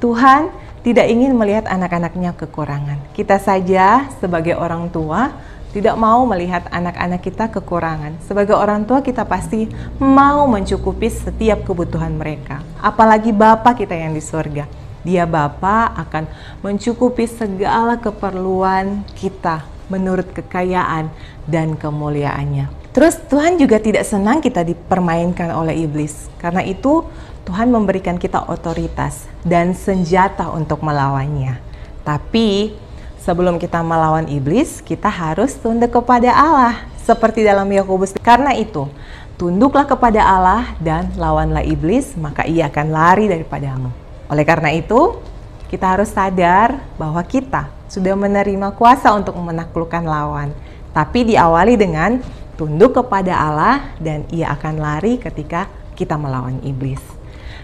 Tuhan tidak ingin melihat anak-anaknya kekurangan. Kita saja sebagai orang tua tidak mau melihat anak-anak kita kekurangan. Sebagai orang tua kita pasti mau mencukupi setiap kebutuhan mereka. Apalagi Bapa kita yang di surga. Dia Bapa akan mencukupi segala keperluan kita menurut kekayaan dan kemuliaannya. Terus Tuhan juga tidak senang kita dipermainkan oleh iblis. Karena itu Tuhan memberikan kita otoritas dan senjata untuk melawannya. Tapi sebelum kita melawan iblis, kita harus tunduk kepada Allah. Seperti dalam Yakobus. Karena itu, tunduklah kepada Allah dan lawanlah iblis, maka ia akan lari daripadamu. Oleh karena itu, kita harus sadar bahwa kita sudah menerima kuasa untuk menaklukkan lawan. Tapi diawali dengan tunduk kepada Allah dan ia akan lari ketika kita melawan iblis.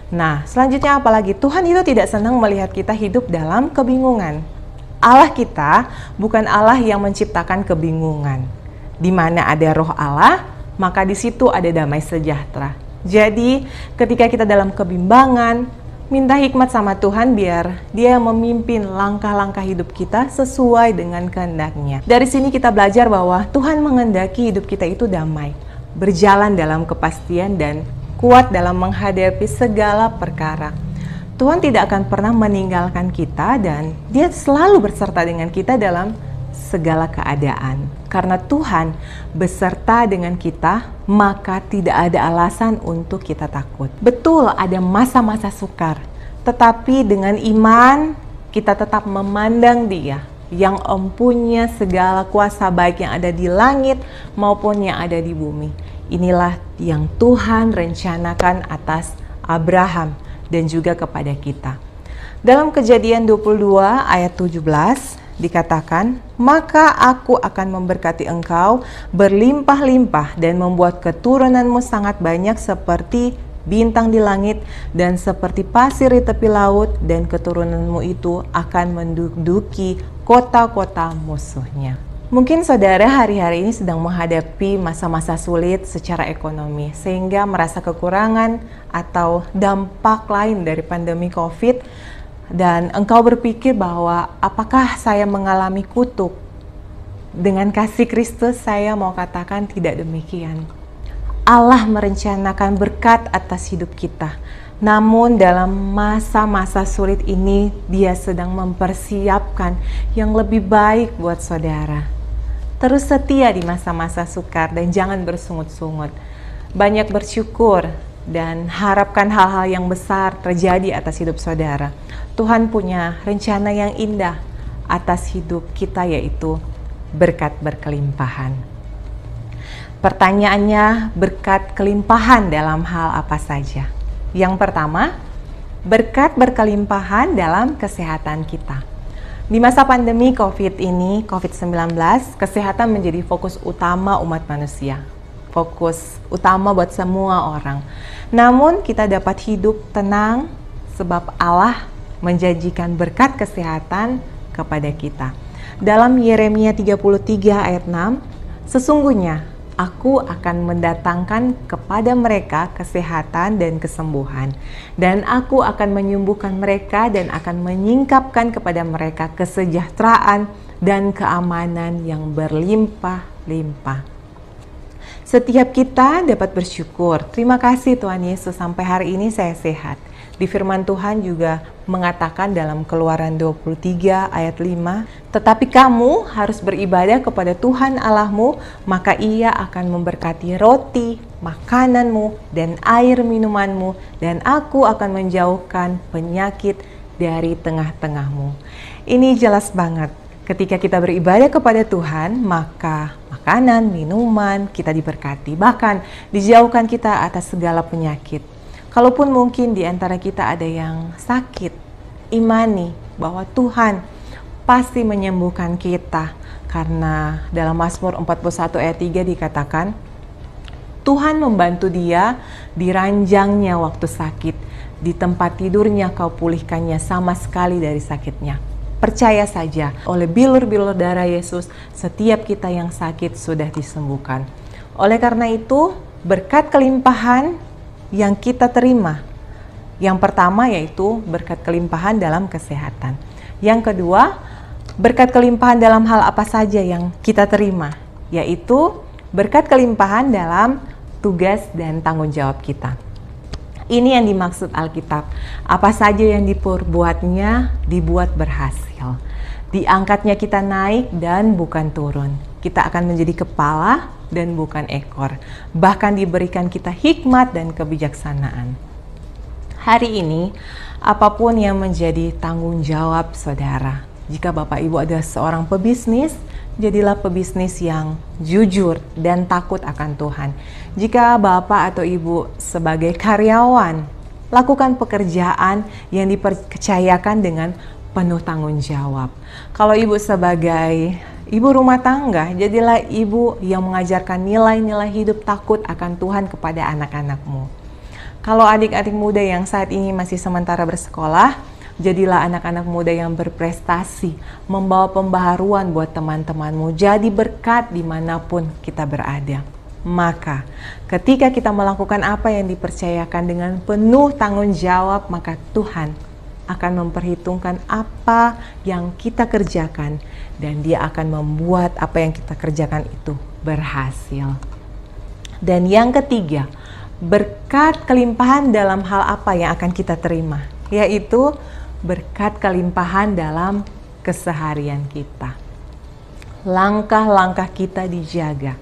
Nah, selanjutnya apalagi Tuhan itu tidak senang melihat kita hidup dalam kebingungan. Allah kita bukan Allah yang menciptakan kebingungan. Di mana ada roh Allah, maka di situ ada damai sejahtera. Jadi, ketika kita dalam kebimbangan, minta hikmat sama Tuhan biar Dia memimpin langkah-langkah hidup kita sesuai dengan kehendaknya. Dari sini kita belajar bahwa Tuhan menghendaki hidup kita itu damai, berjalan dalam kepastian dan kuat dalam menghadapi segala perkara. Tuhan tidak akan pernah meninggalkan kita dan Dia selalu berserta dengan kita dalam segala keadaan. Karena Tuhan beserta dengan kita, maka tidak ada alasan untuk kita takut. Betul ada masa-masa sukar, tetapi dengan iman kita tetap memandang Dia yang empunya segala kuasa baik yang ada di langit maupun yang ada di bumi. Inilah yang Tuhan rencanakan atas Abraham dan juga kepada kita. Dalam Kejadian 22 ayat 17 dikatakan, "Maka aku akan memberkati engkau berlimpah-limpah dan membuat keturunanmu sangat banyak seperti bintang di langit dan seperti pasir di tepi laut, dan keturunanmu itu akan menduduki kota-kota musuhnya." Mungkin saudara hari-hari ini sedang menghadapi masa-masa sulit secara ekonomi, sehingga merasa kekurangan atau dampak lain dari pandemi COVID, dan engkau berpikir bahwa apakah saya mengalami kutuk? Dengan kasih Kristus saya mau katakan tidak demikian. Allah merencanakan berkat atas hidup kita. Namun dalam masa-masa sulit ini Dia sedang mempersiapkan yang lebih baik buat saudara. Terus setia di masa-masa sukar dan jangan bersungut-sungut. Banyak bersyukur dan harapkan hal-hal yang besar terjadi atas hidup saudara. Tuhan punya rencana yang indah atas hidup kita, yaitu berkat berkelimpahan. Pertanyaannya, berkat kelimpahan dalam hal apa saja? Yang pertama, berkat berkelimpahan dalam kesehatan kita. Di masa pandemi COVID-19, kesehatan menjadi fokus utama umat manusia. Fokus utama buat semua orang. Namun kita dapat hidup tenang sebab Allah menjanjikan berkat kesehatan kepada kita. Dalam Yeremia 33 ayat 6, "Sesungguhnya Aku akan mendatangkan kepada mereka kesehatan dan kesembuhan, dan Aku akan menyembuhkan mereka dan akan menyingkapkan kepada mereka kesejahteraan dan keamanan yang berlimpah-limpah." Setiap kita dapat bersyukur. Terima kasih Tuhan Yesus, sampai hari ini saya sehat. Di firman Tuhan juga mengatakan dalam Keluaran 23 ayat 5, "Tetapi kamu harus beribadah kepada Tuhan Allahmu, maka Ia akan memberkati roti, makananmu, dan air minumanmu, dan Aku akan menjauhkan penyakit dari tengah-tengahmu." Ini jelas banget. Ketika kita beribadah kepada Tuhan, maka makanan, minuman kita diberkati, bahkan dijauhkan kita atas segala penyakit. Kalaupun mungkin di antara kita ada yang sakit, imani bahwa Tuhan pasti menyembuhkan kita. Karena dalam Mazmur 41 ayat 3 dikatakan, "Tuhan membantu dia di ranjangnya waktu sakit, di tempat tidurnya kau pulihkannya sama sekali dari sakitnya." Percaya saja, oleh bilur-bilur darah Yesus, setiap kita yang sakit sudah disembuhkan. Oleh karena itu, berkat kelimpahan yang kita terima, yang pertama yaitu berkat kelimpahan dalam kesehatan. Yang kedua, berkat kelimpahan dalam hal apa saja yang kita terima, yaitu berkat kelimpahan dalam tugas dan tanggung jawab kita. Ini yang dimaksud Alkitab. Apa saja yang diperbuatnya dibuat berhasil. Diangkatnya kita naik dan bukan turun. Kita akan menjadi kepala dan bukan ekor. Bahkan diberikan kita hikmat dan kebijaksanaan. Hari ini, apapun yang menjadi tanggung jawab saudara. Jika Bapak Ibu adalah seorang pebisnis, jadilah pebisnis yang jujur dan takut akan Tuhan. Jika Bapak atau Ibu sebagai karyawan, lakukan pekerjaan yang dipercayakan dengan penuh tanggung jawab. Kalau Ibu sebagai ibu rumah tangga, jadilah ibu yang mengajarkan nilai-nilai hidup takut akan Tuhan kepada anak-anakmu. Kalau adik-adik muda yang saat ini masih sementara bersekolah, jadilah anak-anak muda yang berprestasi, membawa pembaharuan buat teman-temanmu, jadi berkat dimanapun kita berada. Maka ketika kita melakukan apa yang dipercayakan dengan penuh tanggung jawab, maka Tuhan akan memperhitungkan apa yang kita kerjakan, dan Dia akan membuat apa yang kita kerjakan itu berhasil. Dan yang ketiga, berkat kelimpahan dalam hal apa yang akan kita terima, yaitu berkat kelimpahan dalam keseharian kita. Langkah-langkah kita dijaga.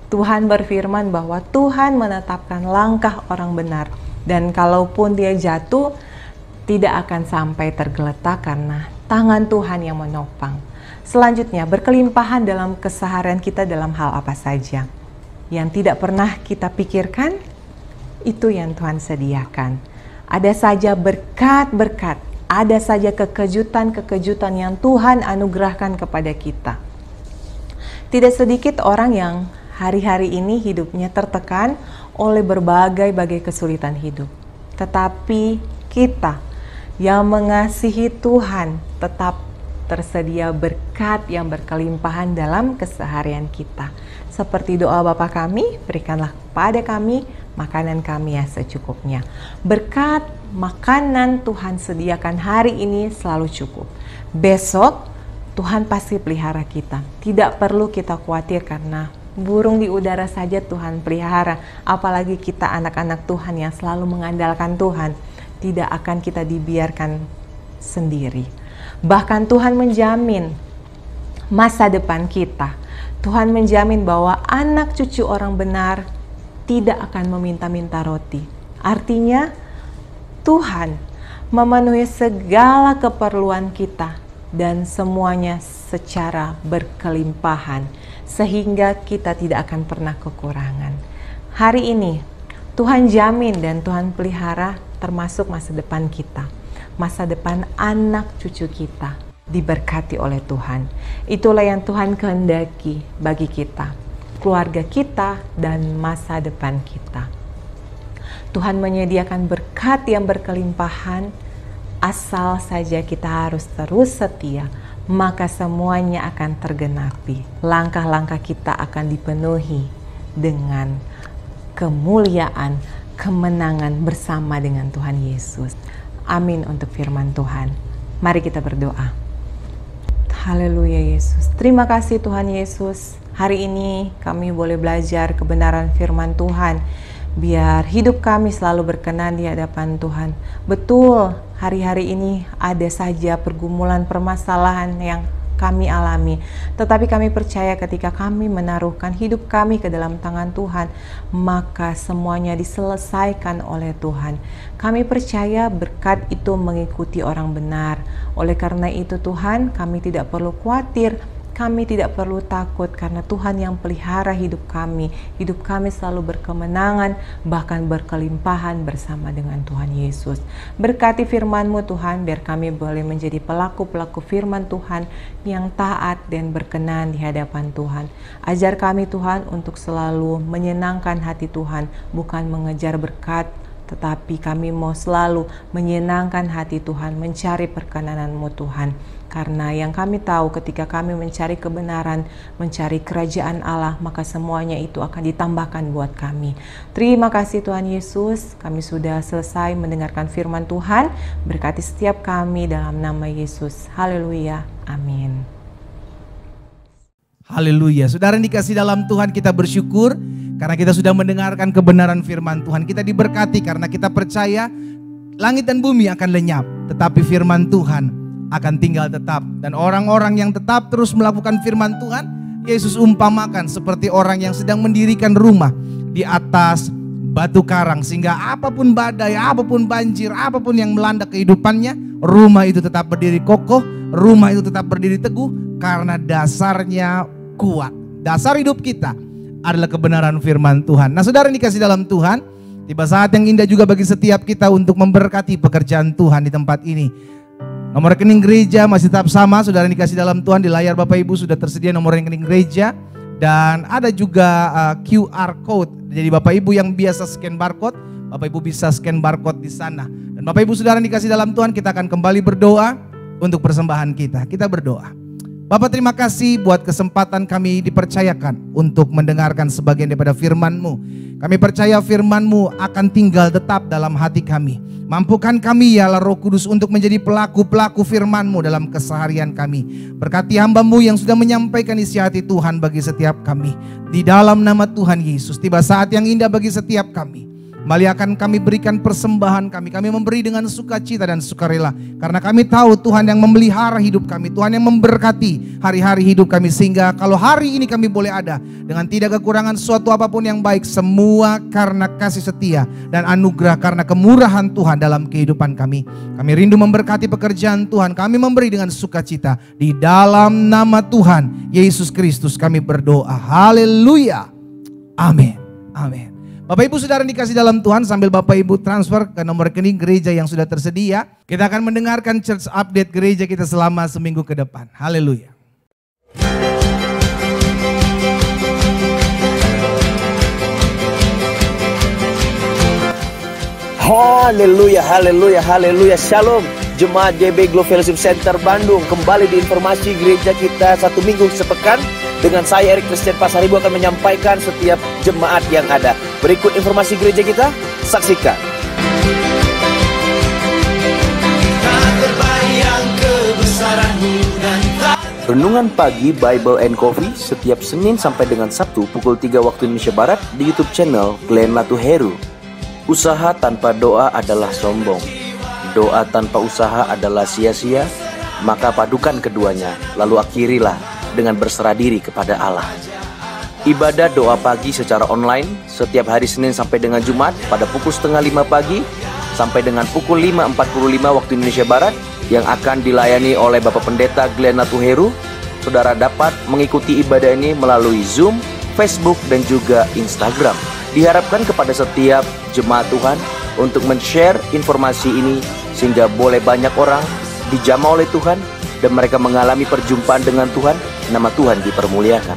Tuhan berfirman bahwa Tuhan menetapkan langkah orang benar, dan kalaupun dia jatuh, tidak akan sampai tergeletak karena tangan Tuhan yang menopang. Selanjutnya, berkelimpahan dalam keseharian kita dalam hal apa saja. Yang tidak pernah kita pikirkan, itu yang Tuhan sediakan. Ada saja berkat-berkat, ada saja kekejutan-kekejutan yang Tuhan anugerahkan kepada kita. Tidak sedikit orang yang hari-hari ini hidupnya tertekan oleh berbagai kesulitan hidup. Tetapi kita yang mengasihi Tuhan tetap tersedia berkat yang berkelimpahan dalam keseharian kita. Seperti doa Bapa kami, berikanlah kepada kami makanan kami yang secukupnya. Berkat makanan Tuhan sediakan hari ini selalu cukup. Besok Tuhan pasti pelihara kita. Tidak perlu kita khawatir karena burung di udara saja Tuhan pelihara. Apalagi kita anak-anak Tuhan yang selalu mengandalkan Tuhan. Tidak akan kita dibiarkan sendiri. Bahkan Tuhan menjamin masa depan kita. Tuhan menjamin bahwa anak cucu orang benar tidak akan meminta-minta roti. Artinya Tuhan memenuhi segala keperluan kita dan semuanya secara berkelimpahan sehingga kita tidak akan pernah kekurangan. Hari ini Tuhan jamin dan Tuhan pelihara termasuk masa depan kita. Masa depan anak cucu kita diberkati oleh Tuhan. Itulah yang Tuhan kehendaki bagi kita, keluarga kita, dan masa depan kita. Tuhan menyediakan berkat yang berkelimpahan, asal saja kita harus terus setia, maka semuanya akan tergenapi. Langkah-langkah kita akan dipenuhi dengan kemuliaan, kemenangan bersama dengan Tuhan Yesus. Amin untuk firman Tuhan. Mari kita berdoa. Haleluya Yesus. Terima kasih Tuhan Yesus. Hari ini kami boleh belajar kebenaran firman Tuhan. Biar hidup kami selalu berkenan di hadapan Tuhan. Betul, hari-hari ini ada saja pergumulan permasalahan yang kami alami. Tetapi kami percaya ketika kami menaruhkan hidup kami ke dalam tangan Tuhan, maka semuanya diselesaikan oleh Tuhan. Kami percaya berkat itu mengikuti orang benar. Oleh karena itu Tuhan, kami tidak perlu khawatir, kami tidak perlu takut karena Tuhan yang pelihara hidup kami. Hidup kami selalu berkemenangan, bahkan berkelimpahan bersama dengan Tuhan Yesus. Berkati firman-Mu Tuhan, biar kami boleh menjadi pelaku-pelaku firman Tuhan yang taat dan berkenan di hadapan Tuhan. Ajar kami Tuhan untuk selalu menyenangkan hati Tuhan, bukan mengejar berkat, tetapi kami mau selalu menyenangkan hati Tuhan, mencari perkenanan-Mu Tuhan. Karena yang kami tahu ketika kami mencari kebenaran, mencari kerajaan Allah, maka semuanya itu akan ditambahkan buat kami. Terima kasih Tuhan Yesus, kami sudah selesai mendengarkan firman Tuhan. Berkati setiap kami dalam nama Yesus. Haleluya. Amin. Haleluya. Saudara yang dikasih dalam Tuhan, kita bersyukur karena kita sudah mendengarkan kebenaran firman Tuhan. Kita diberkati karena kita percaya langit dan bumi akan lenyap, tetapi firman Tuhan akan tinggal tetap. Dan orang-orang yang tetap terus melakukan firman Tuhan, Yesus umpamakan seperti orang yang sedang mendirikan rumah di atas batu karang. Sehingga apapun badai, apapun banjir, apapun yang melanda kehidupannya, rumah itu tetap berdiri kokoh, rumah itu tetap berdiri teguh karena dasarnya kuat. Dasar hidup kita adalah kebenaran firman Tuhan. Nah saudara yang dikasih dalam Tuhan, tiba saat yang indah juga bagi setiap kita untuk memberkati pekerjaan Tuhan di tempat ini. Nomor rekening gereja masih tetap sama, saudara yang dikasih dalam Tuhan. Di layar Bapak Ibu sudah tersedia nomor rekening gereja. Dan ada juga QR code. Jadi Bapak Ibu yang biasa scan barcode, Bapak Ibu bisa scan barcode di sana. Dan Bapak Ibu saudara yang dikasih dalam Tuhan, kita akan kembali berdoa untuk persembahan kita. Kita berdoa. Bapak terima kasih buat kesempatan kami dipercayakan untuk mendengarkan sebagian daripada firman-Mu. Kami percaya firman-Mu akan tinggal tetap dalam hati kami. Mampukan kami ya Allah Roh Kudus untuk menjadi pelaku-pelaku firman-Mu dalam keseharian kami. Berkati hamba-Mu yang sudah menyampaikan isi hati Tuhan bagi setiap kami. Di dalam nama Tuhan Yesus, tiba saat yang indah bagi setiap kami. Kembali akan kami berikan persembahan kami. Kami memberi dengan sukacita dan sukarela. Karena kami tahu Tuhan yang memelihara hidup kami. Tuhan yang memberkati hari-hari hidup kami. Sehingga kalau hari ini kami boleh ada dengan tidak kekurangan suatu apapun yang baik. Semua karena kasih setia dan anugerah karena kemurahan Tuhan dalam kehidupan kami. Kami rindu memberkati pekerjaan Tuhan. Kami memberi dengan sukacita. Di dalam nama Tuhan Yesus Kristus kami berdoa. Haleluya. Amin. Amin. Bapak Ibu Saudara dikasih dalam Tuhan, sambil Bapak Ibu transfer ke nomor rekening gereja yang sudah tersedia, kita akan mendengarkan church update gereja kita selama seminggu ke depan. Haleluya. Haleluya, haleluya, haleluya. Shalom. Jemaat JB Glow Fellowship Center Bandung, kembali di informasi gereja kita satu minggu sepekan. Dengan saya Erik Christian Pasaribu akan menyampaikan setiap jemaat yang ada. Berikut informasi gereja kita, saksikan. Renungan pagi Bible and Coffee setiap Senin sampai dengan Sabtu pukul 3 waktu Indonesia Barat di YouTube channel Glenn Latuheru. Usaha tanpa doa adalah sombong. Doa tanpa usaha adalah sia-sia. Maka padukan keduanya, lalu akhirilah dengan berserah diri kepada Allah. Ibadah doa pagi secara online setiap hari Senin sampai dengan Jumat pada pukul 4:30 pagi sampai dengan pukul 5:45 waktu Indonesia Barat yang akan dilayani oleh Bapak Pendeta Glenn Latuheru. Saudara dapat mengikuti ibadah ini melalui Zoom, Facebook, dan juga Instagram. Diharapkan kepada setiap jemaat Tuhan untuk men-share informasi ini sehingga boleh banyak orang dijamah oleh Tuhan dan mereka mengalami perjumpaan dengan Tuhan, nama Tuhan dipermuliakan.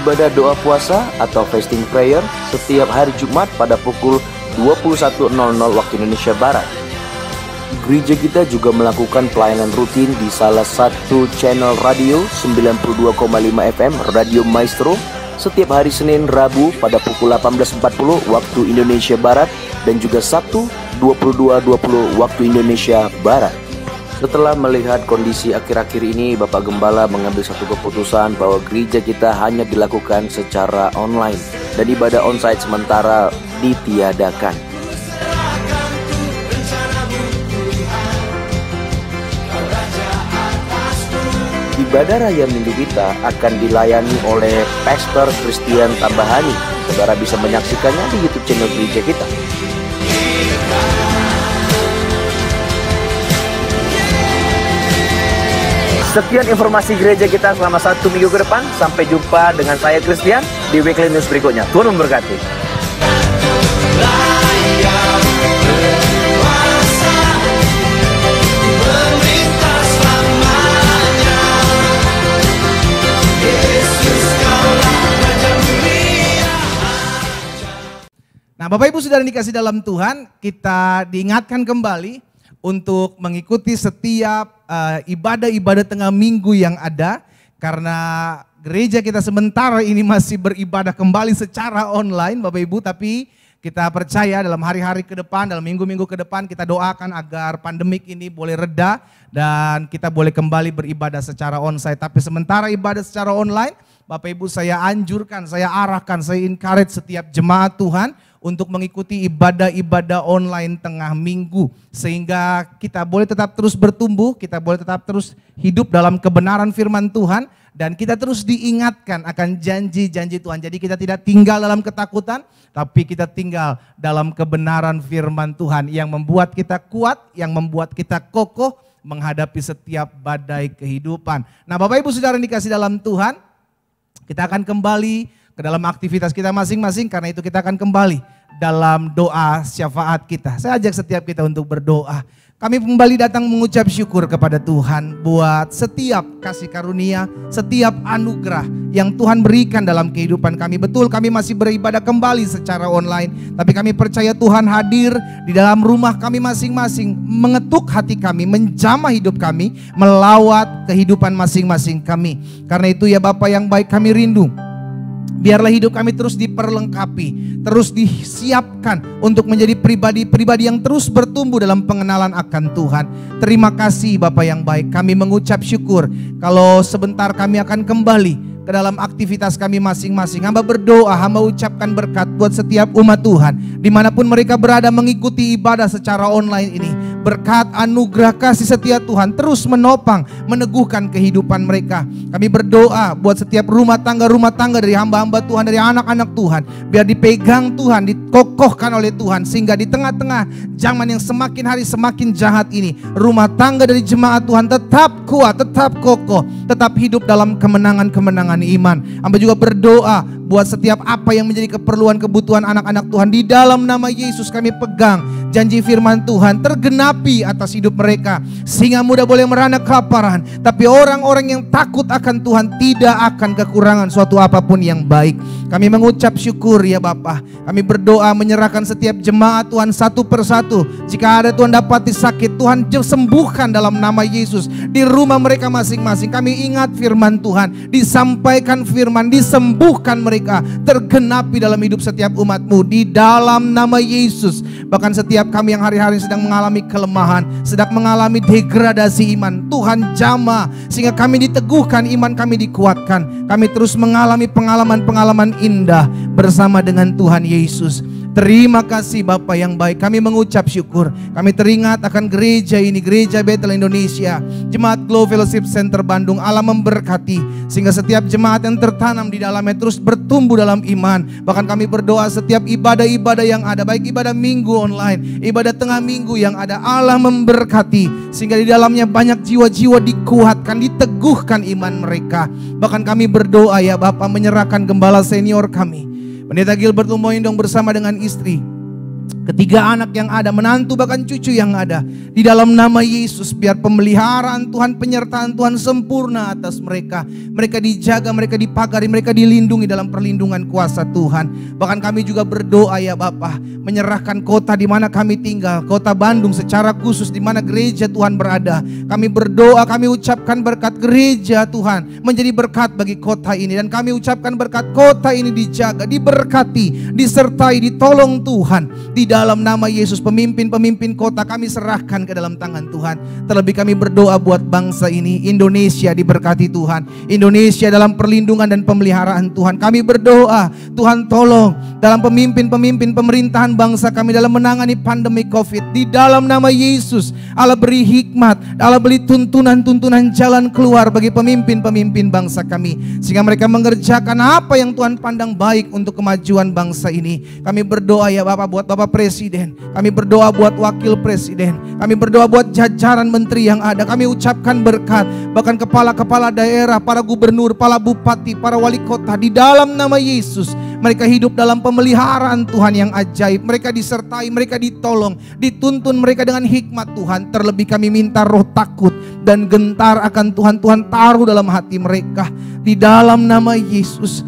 Ibadah doa puasa atau fasting prayer setiap hari Jumat pada pukul 21.00 waktu Indonesia Barat. Gereja kita juga melakukan pelayanan rutin di salah satu channel radio 92,5 FM Radio Maestro setiap hari Senin Rabu pada pukul 18.40 waktu Indonesia Barat dan juga Sabtu 22.20 waktu Indonesia Barat. Setelah melihat kondisi akhir-akhir ini, Bapak Gembala mengambil satu keputusan bahwa gereja kita hanya dilakukan secara online dan ibadah onsite sementara ditiadakan. Ibadah raya minggu kita akan dilayani oleh Pastor Christian Tambahani. Saudara bisa menyaksikannya di YouTube channel gereja kita. Sekian informasi gereja kita selama satu minggu ke depan. Sampai jumpa dengan saya Christian di Weekly News berikutnya. Tuhan memberkati. Nah, Bapak Ibu Saudara dikasih dalam Tuhan, kita diingatkan kembali untuk mengikuti setiap ibadah-ibadah tengah minggu yang ada. Karena gereja kita sementara ini masih beribadah kembali secara online Bapak Ibu. Tapi kita percaya dalam hari-hari ke depan, dalam minggu-minggu ke depan kita doakan agar pandemik ini boleh reda. Dan kita boleh kembali beribadah secara onsite. Tapi sementara ibadah secara online, Bapak Ibu saya anjurkan, saya arahkan, saya encourage setiap jemaat Tuhan untuk mengikuti ibadah-ibadah online tengah minggu. Sehingga kita boleh tetap terus bertumbuh, kita boleh tetap terus hidup dalam kebenaran firman Tuhan. Dan kita terus diingatkan akan janji-janji Tuhan. Jadi kita tidak tinggal dalam ketakutan, tapi kita tinggal dalam kebenaran firman Tuhan. Yang membuat kita kuat, yang membuat kita kokoh menghadapi setiap badai kehidupan. Nah Bapak Ibu Saudara yang dikasih dalam Tuhan, kita akan kembali ke dalam aktivitas kita masing-masing. Karena itu kita akan kembali dalam doa syafaat kita. Saya ajak setiap kita untuk berdoa. Kami kembali datang mengucap syukur kepada Tuhan buat setiap kasih karunia, setiap anugerah yang Tuhan berikan dalam kehidupan kami. Betul kami masih beribadah kembali secara online, tapi kami percaya Tuhan hadir di dalam rumah kami masing-masing, mengetuk hati kami, menjamah hidup kami, melawat kehidupan masing-masing kami. Karena itu ya Bapa yang baik, kami rindu biarlah hidup kami terus diperlengkapi, terus disiapkan untuk menjadi pribadi-pribadi yang terus bertumbuh dalam pengenalan akan Tuhan. Terima kasih Bapa yang baik, kami mengucap syukur kalau sebentar kami akan kembali ke dalam aktivitas kami masing-masing. Hamba berdoa, hamba ucapkan berkat buat setiap umat Tuhan, dimanapun mereka berada mengikuti ibadah secara online ini. Berkat, anugerah, kasih setia Tuhan terus menopang, meneguhkan kehidupan mereka. Kami berdoa buat setiap rumah tangga dari hamba-hamba Tuhan, dari anak-anak Tuhan, biar dipegang Tuhan, dikokohkan oleh Tuhan, sehingga di tengah-tengah zaman yang semakin hari semakin jahat ini, rumah tangga dari jemaat Tuhan tetap kuat, tetap kokoh, tetap hidup dalam kemenangan-kemenangan iman. Hamba juga berdoa buat setiap apa yang menjadi keperluan kebutuhan anak-anak Tuhan. Di dalam nama Yesus kami pegang janji firman Tuhan tergenapi atas hidup mereka, sehingga muda boleh merana kelaparan, tapi orang-orang yang takut akan Tuhan tidak akan kekurangan suatu apapun yang baik. Kami mengucap syukur ya Bapa. Kami berdoa menyerahkan setiap jemaat Tuhan satu persatu. Jika ada Tuhan dapati sakit, Tuhan sembuhkan dalam nama Yesus. Di rumah mereka masing-masing kami ingat firman Tuhan, disampaikan firman, disembuhkan mereka, tergenapi dalam hidup setiap umat-Mu di dalam nama Yesus. Bahkan setiap kami yang hari-hari sedang mengalami kelemahan, sedang mengalami degradasi iman, Tuhan jamah sehingga kami diteguhkan, iman kami dikuatkan. Kami terus mengalami pengalaman-pengalaman indah bersama dengan Tuhan Yesus. Terima kasih Bapa yang baik. Kami mengucap syukur. Kami teringat akan gereja ini, Gereja Betel Indonesia, Jemaat Glow Fellowship Center Bandung. Allah memberkati sehingga setiap jemaat yang tertanam di dalamnya terus bertumbuh dalam iman. Bahkan kami berdoa setiap ibadah-ibadah yang ada, baik ibadah minggu online, ibadah tengah minggu yang ada, Allah memberkati sehingga di dalamnya banyak jiwa-jiwa dikuatkan, diteguhkan iman mereka. Bahkan kami berdoa ya Bapa, menyerahkan gembala senior kami, Pendeta Gilbert Lumoindong bersama dengan istri, ketiga anak yang ada, menantu bahkan cucu yang ada, di dalam nama Yesus biar pemeliharaan Tuhan, penyertaan Tuhan sempurna atas mereka. Mereka dijaga, mereka dipagari, mereka dilindungi dalam perlindungan kuasa Tuhan. Bahkan kami juga berdoa ya Bapa, menyerahkan kota di mana kami tinggal, kota Bandung secara khusus di mana gereja Tuhan berada. Kami berdoa, kami ucapkan berkat gereja Tuhan menjadi berkat bagi kota ini, dan kami ucapkan berkat kota ini dijaga, diberkati, disertai, ditolong Tuhan. Di dalam nama Yesus, pemimpin-pemimpin kota kami serahkan ke dalam tangan Tuhan. Terlebih kami berdoa buat bangsa ini, Indonesia diberkati Tuhan. Indonesia dalam perlindungan dan pemeliharaan Tuhan. Kami berdoa, Tuhan tolong dalam pemimpin-pemimpin pemerintahan bangsa kami dalam menangani pandemi COVID. Di dalam nama Yesus, Allah beri hikmat, Allah beri tuntunan-tuntunan jalan keluar bagi pemimpin-pemimpin bangsa kami, sehingga mereka mengerjakan apa yang Tuhan pandang baik untuk kemajuan bangsa ini. Kami berdoa ya Bapak buat Bapak Presiden, kami berdoa buat Wakil Presiden, kami berdoa buat jajaran menteri yang ada. Kami ucapkan berkat, bahkan kepala-kepala daerah, para gubernur, para bupati, para wali kota, di dalam nama Yesus. Mereka hidup dalam pemeliharaan Tuhan yang ajaib. Mereka disertai, mereka ditolong, dituntun mereka dengan hikmat Tuhan. Terlebih kami minta roh takut dan gentar akan Tuhan, Tuhan taruh dalam hati mereka. Di dalam nama Yesus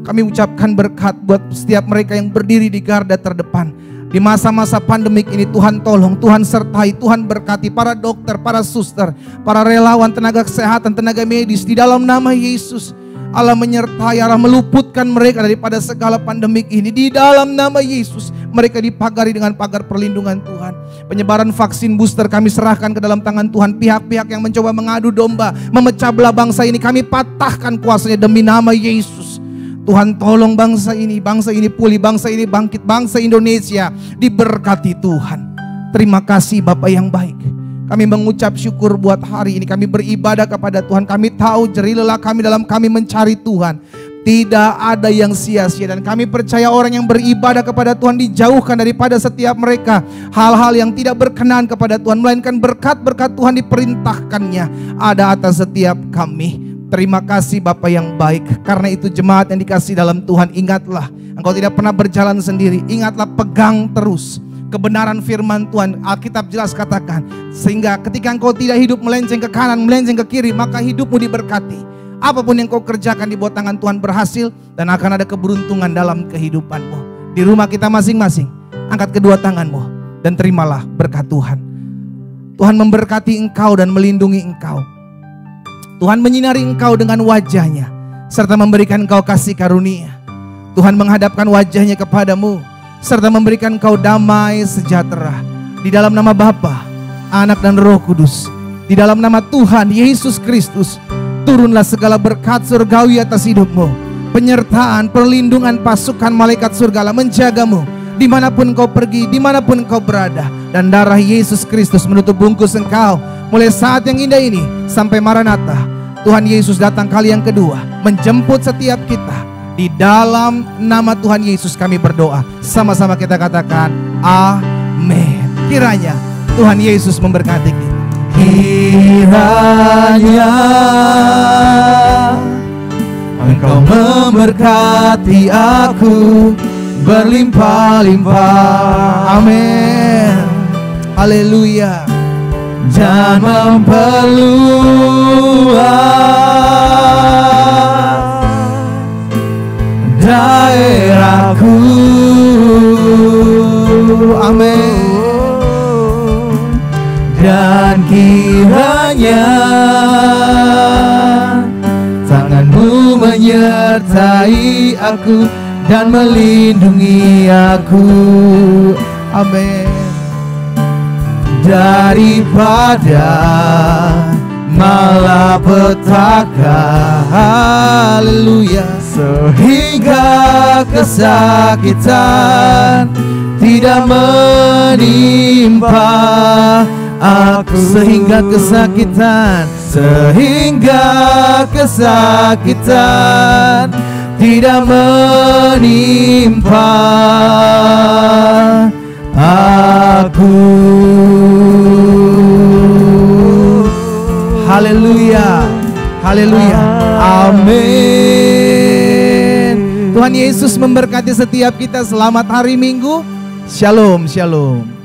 kami ucapkan berkat buat setiap mereka yang berdiri di garda terdepan. Di masa-masa pandemik ini Tuhan tolong, Tuhan sertai, Tuhan berkati para dokter, para suster, para relawan, tenaga kesehatan, tenaga medis. Di dalam nama Yesus Allah menyertai, Allah meluputkan mereka daripada segala pandemik ini. Di dalam nama Yesus mereka dipagari dengan pagar perlindungan Tuhan. Penyebaran vaksin booster kami serahkan ke dalam tangan Tuhan. Pihak-pihak yang mencoba mengadu domba, memecah belah bangsa ini, kami patahkan kuasanya demi nama Yesus. Tuhan tolong bangsa ini pulih, bangsa ini bangkit, bangsa Indonesia diberkati Tuhan. Terima kasih Bapak yang baik. Kami mengucap syukur buat hari ini. Kami beribadah kepada Tuhan. Kami tahu jerih lelah kami dalam kami mencari Tuhan tidak ada yang sia-sia, dan kami percaya orang yang beribadah kepada Tuhan dijauhkan daripada setiap mereka hal-hal yang tidak berkenan kepada Tuhan, melainkan berkat-berkat Tuhan diperintahkannya ada atas setiap kami. Terima kasih Bapa yang baik. Karena itu jemaat yang dikasih dalam Tuhan, ingatlah engkau tidak pernah berjalan sendiri. Ingatlah, pegang terus kebenaran firman Tuhan. Alkitab jelas katakan, sehingga ketika engkau tidak hidup melenceng ke kanan, melenceng ke kiri, maka hidupmu diberkati. Apapun yang kau kerjakan di bawah tangan Tuhan berhasil, dan akan ada keberuntungan dalam kehidupanmu. Di rumah kita masing-masing, angkat kedua tanganmu dan terimalah berkat Tuhan. Tuhan memberkati engkau dan melindungi engkau. Tuhan menyinari engkau dengan wajahnya, serta memberikan engkau kasih karunia. Tuhan menghadapkan wajahnya kepadamu, serta memberikan engkau damai sejahtera. Di dalam nama Bapa, Anak dan Roh Kudus, di dalam nama Tuhan Yesus Kristus, Turunlah segala berkat surgawi atas hidupmu. Penyertaan, perlindungan pasukan malaikat surga menjagamu dimanapun kau pergi, dimanapun kau berada. Dan darah Yesus Kristus menutup bungkus engkau mulai saat yang indah ini sampai Maranatha. Tuhan Yesus datang kali yang kedua menjemput setiap kita. Di dalam nama Tuhan Yesus kami berdoa. Sama-sama kita katakan amin. Kiranya Tuhan Yesus memberkati kita. Kiranya Engkau memberkati aku berlimpah-limpah. Amin. Haleluya. Dan memperluas daerahku. Amin. Dan kiranya tanganmu menyertai aku dan melindungi aku. Amin. Daripada malapetaka, haleluya, sehingga kesakitan tidak menimpa aku. Sehingga kesakitan tidak menimpa aku. Haleluya, haleluya, amin. Tuhan Yesus memberkati setiap kita. Selamat hari Minggu. Shalom, shalom.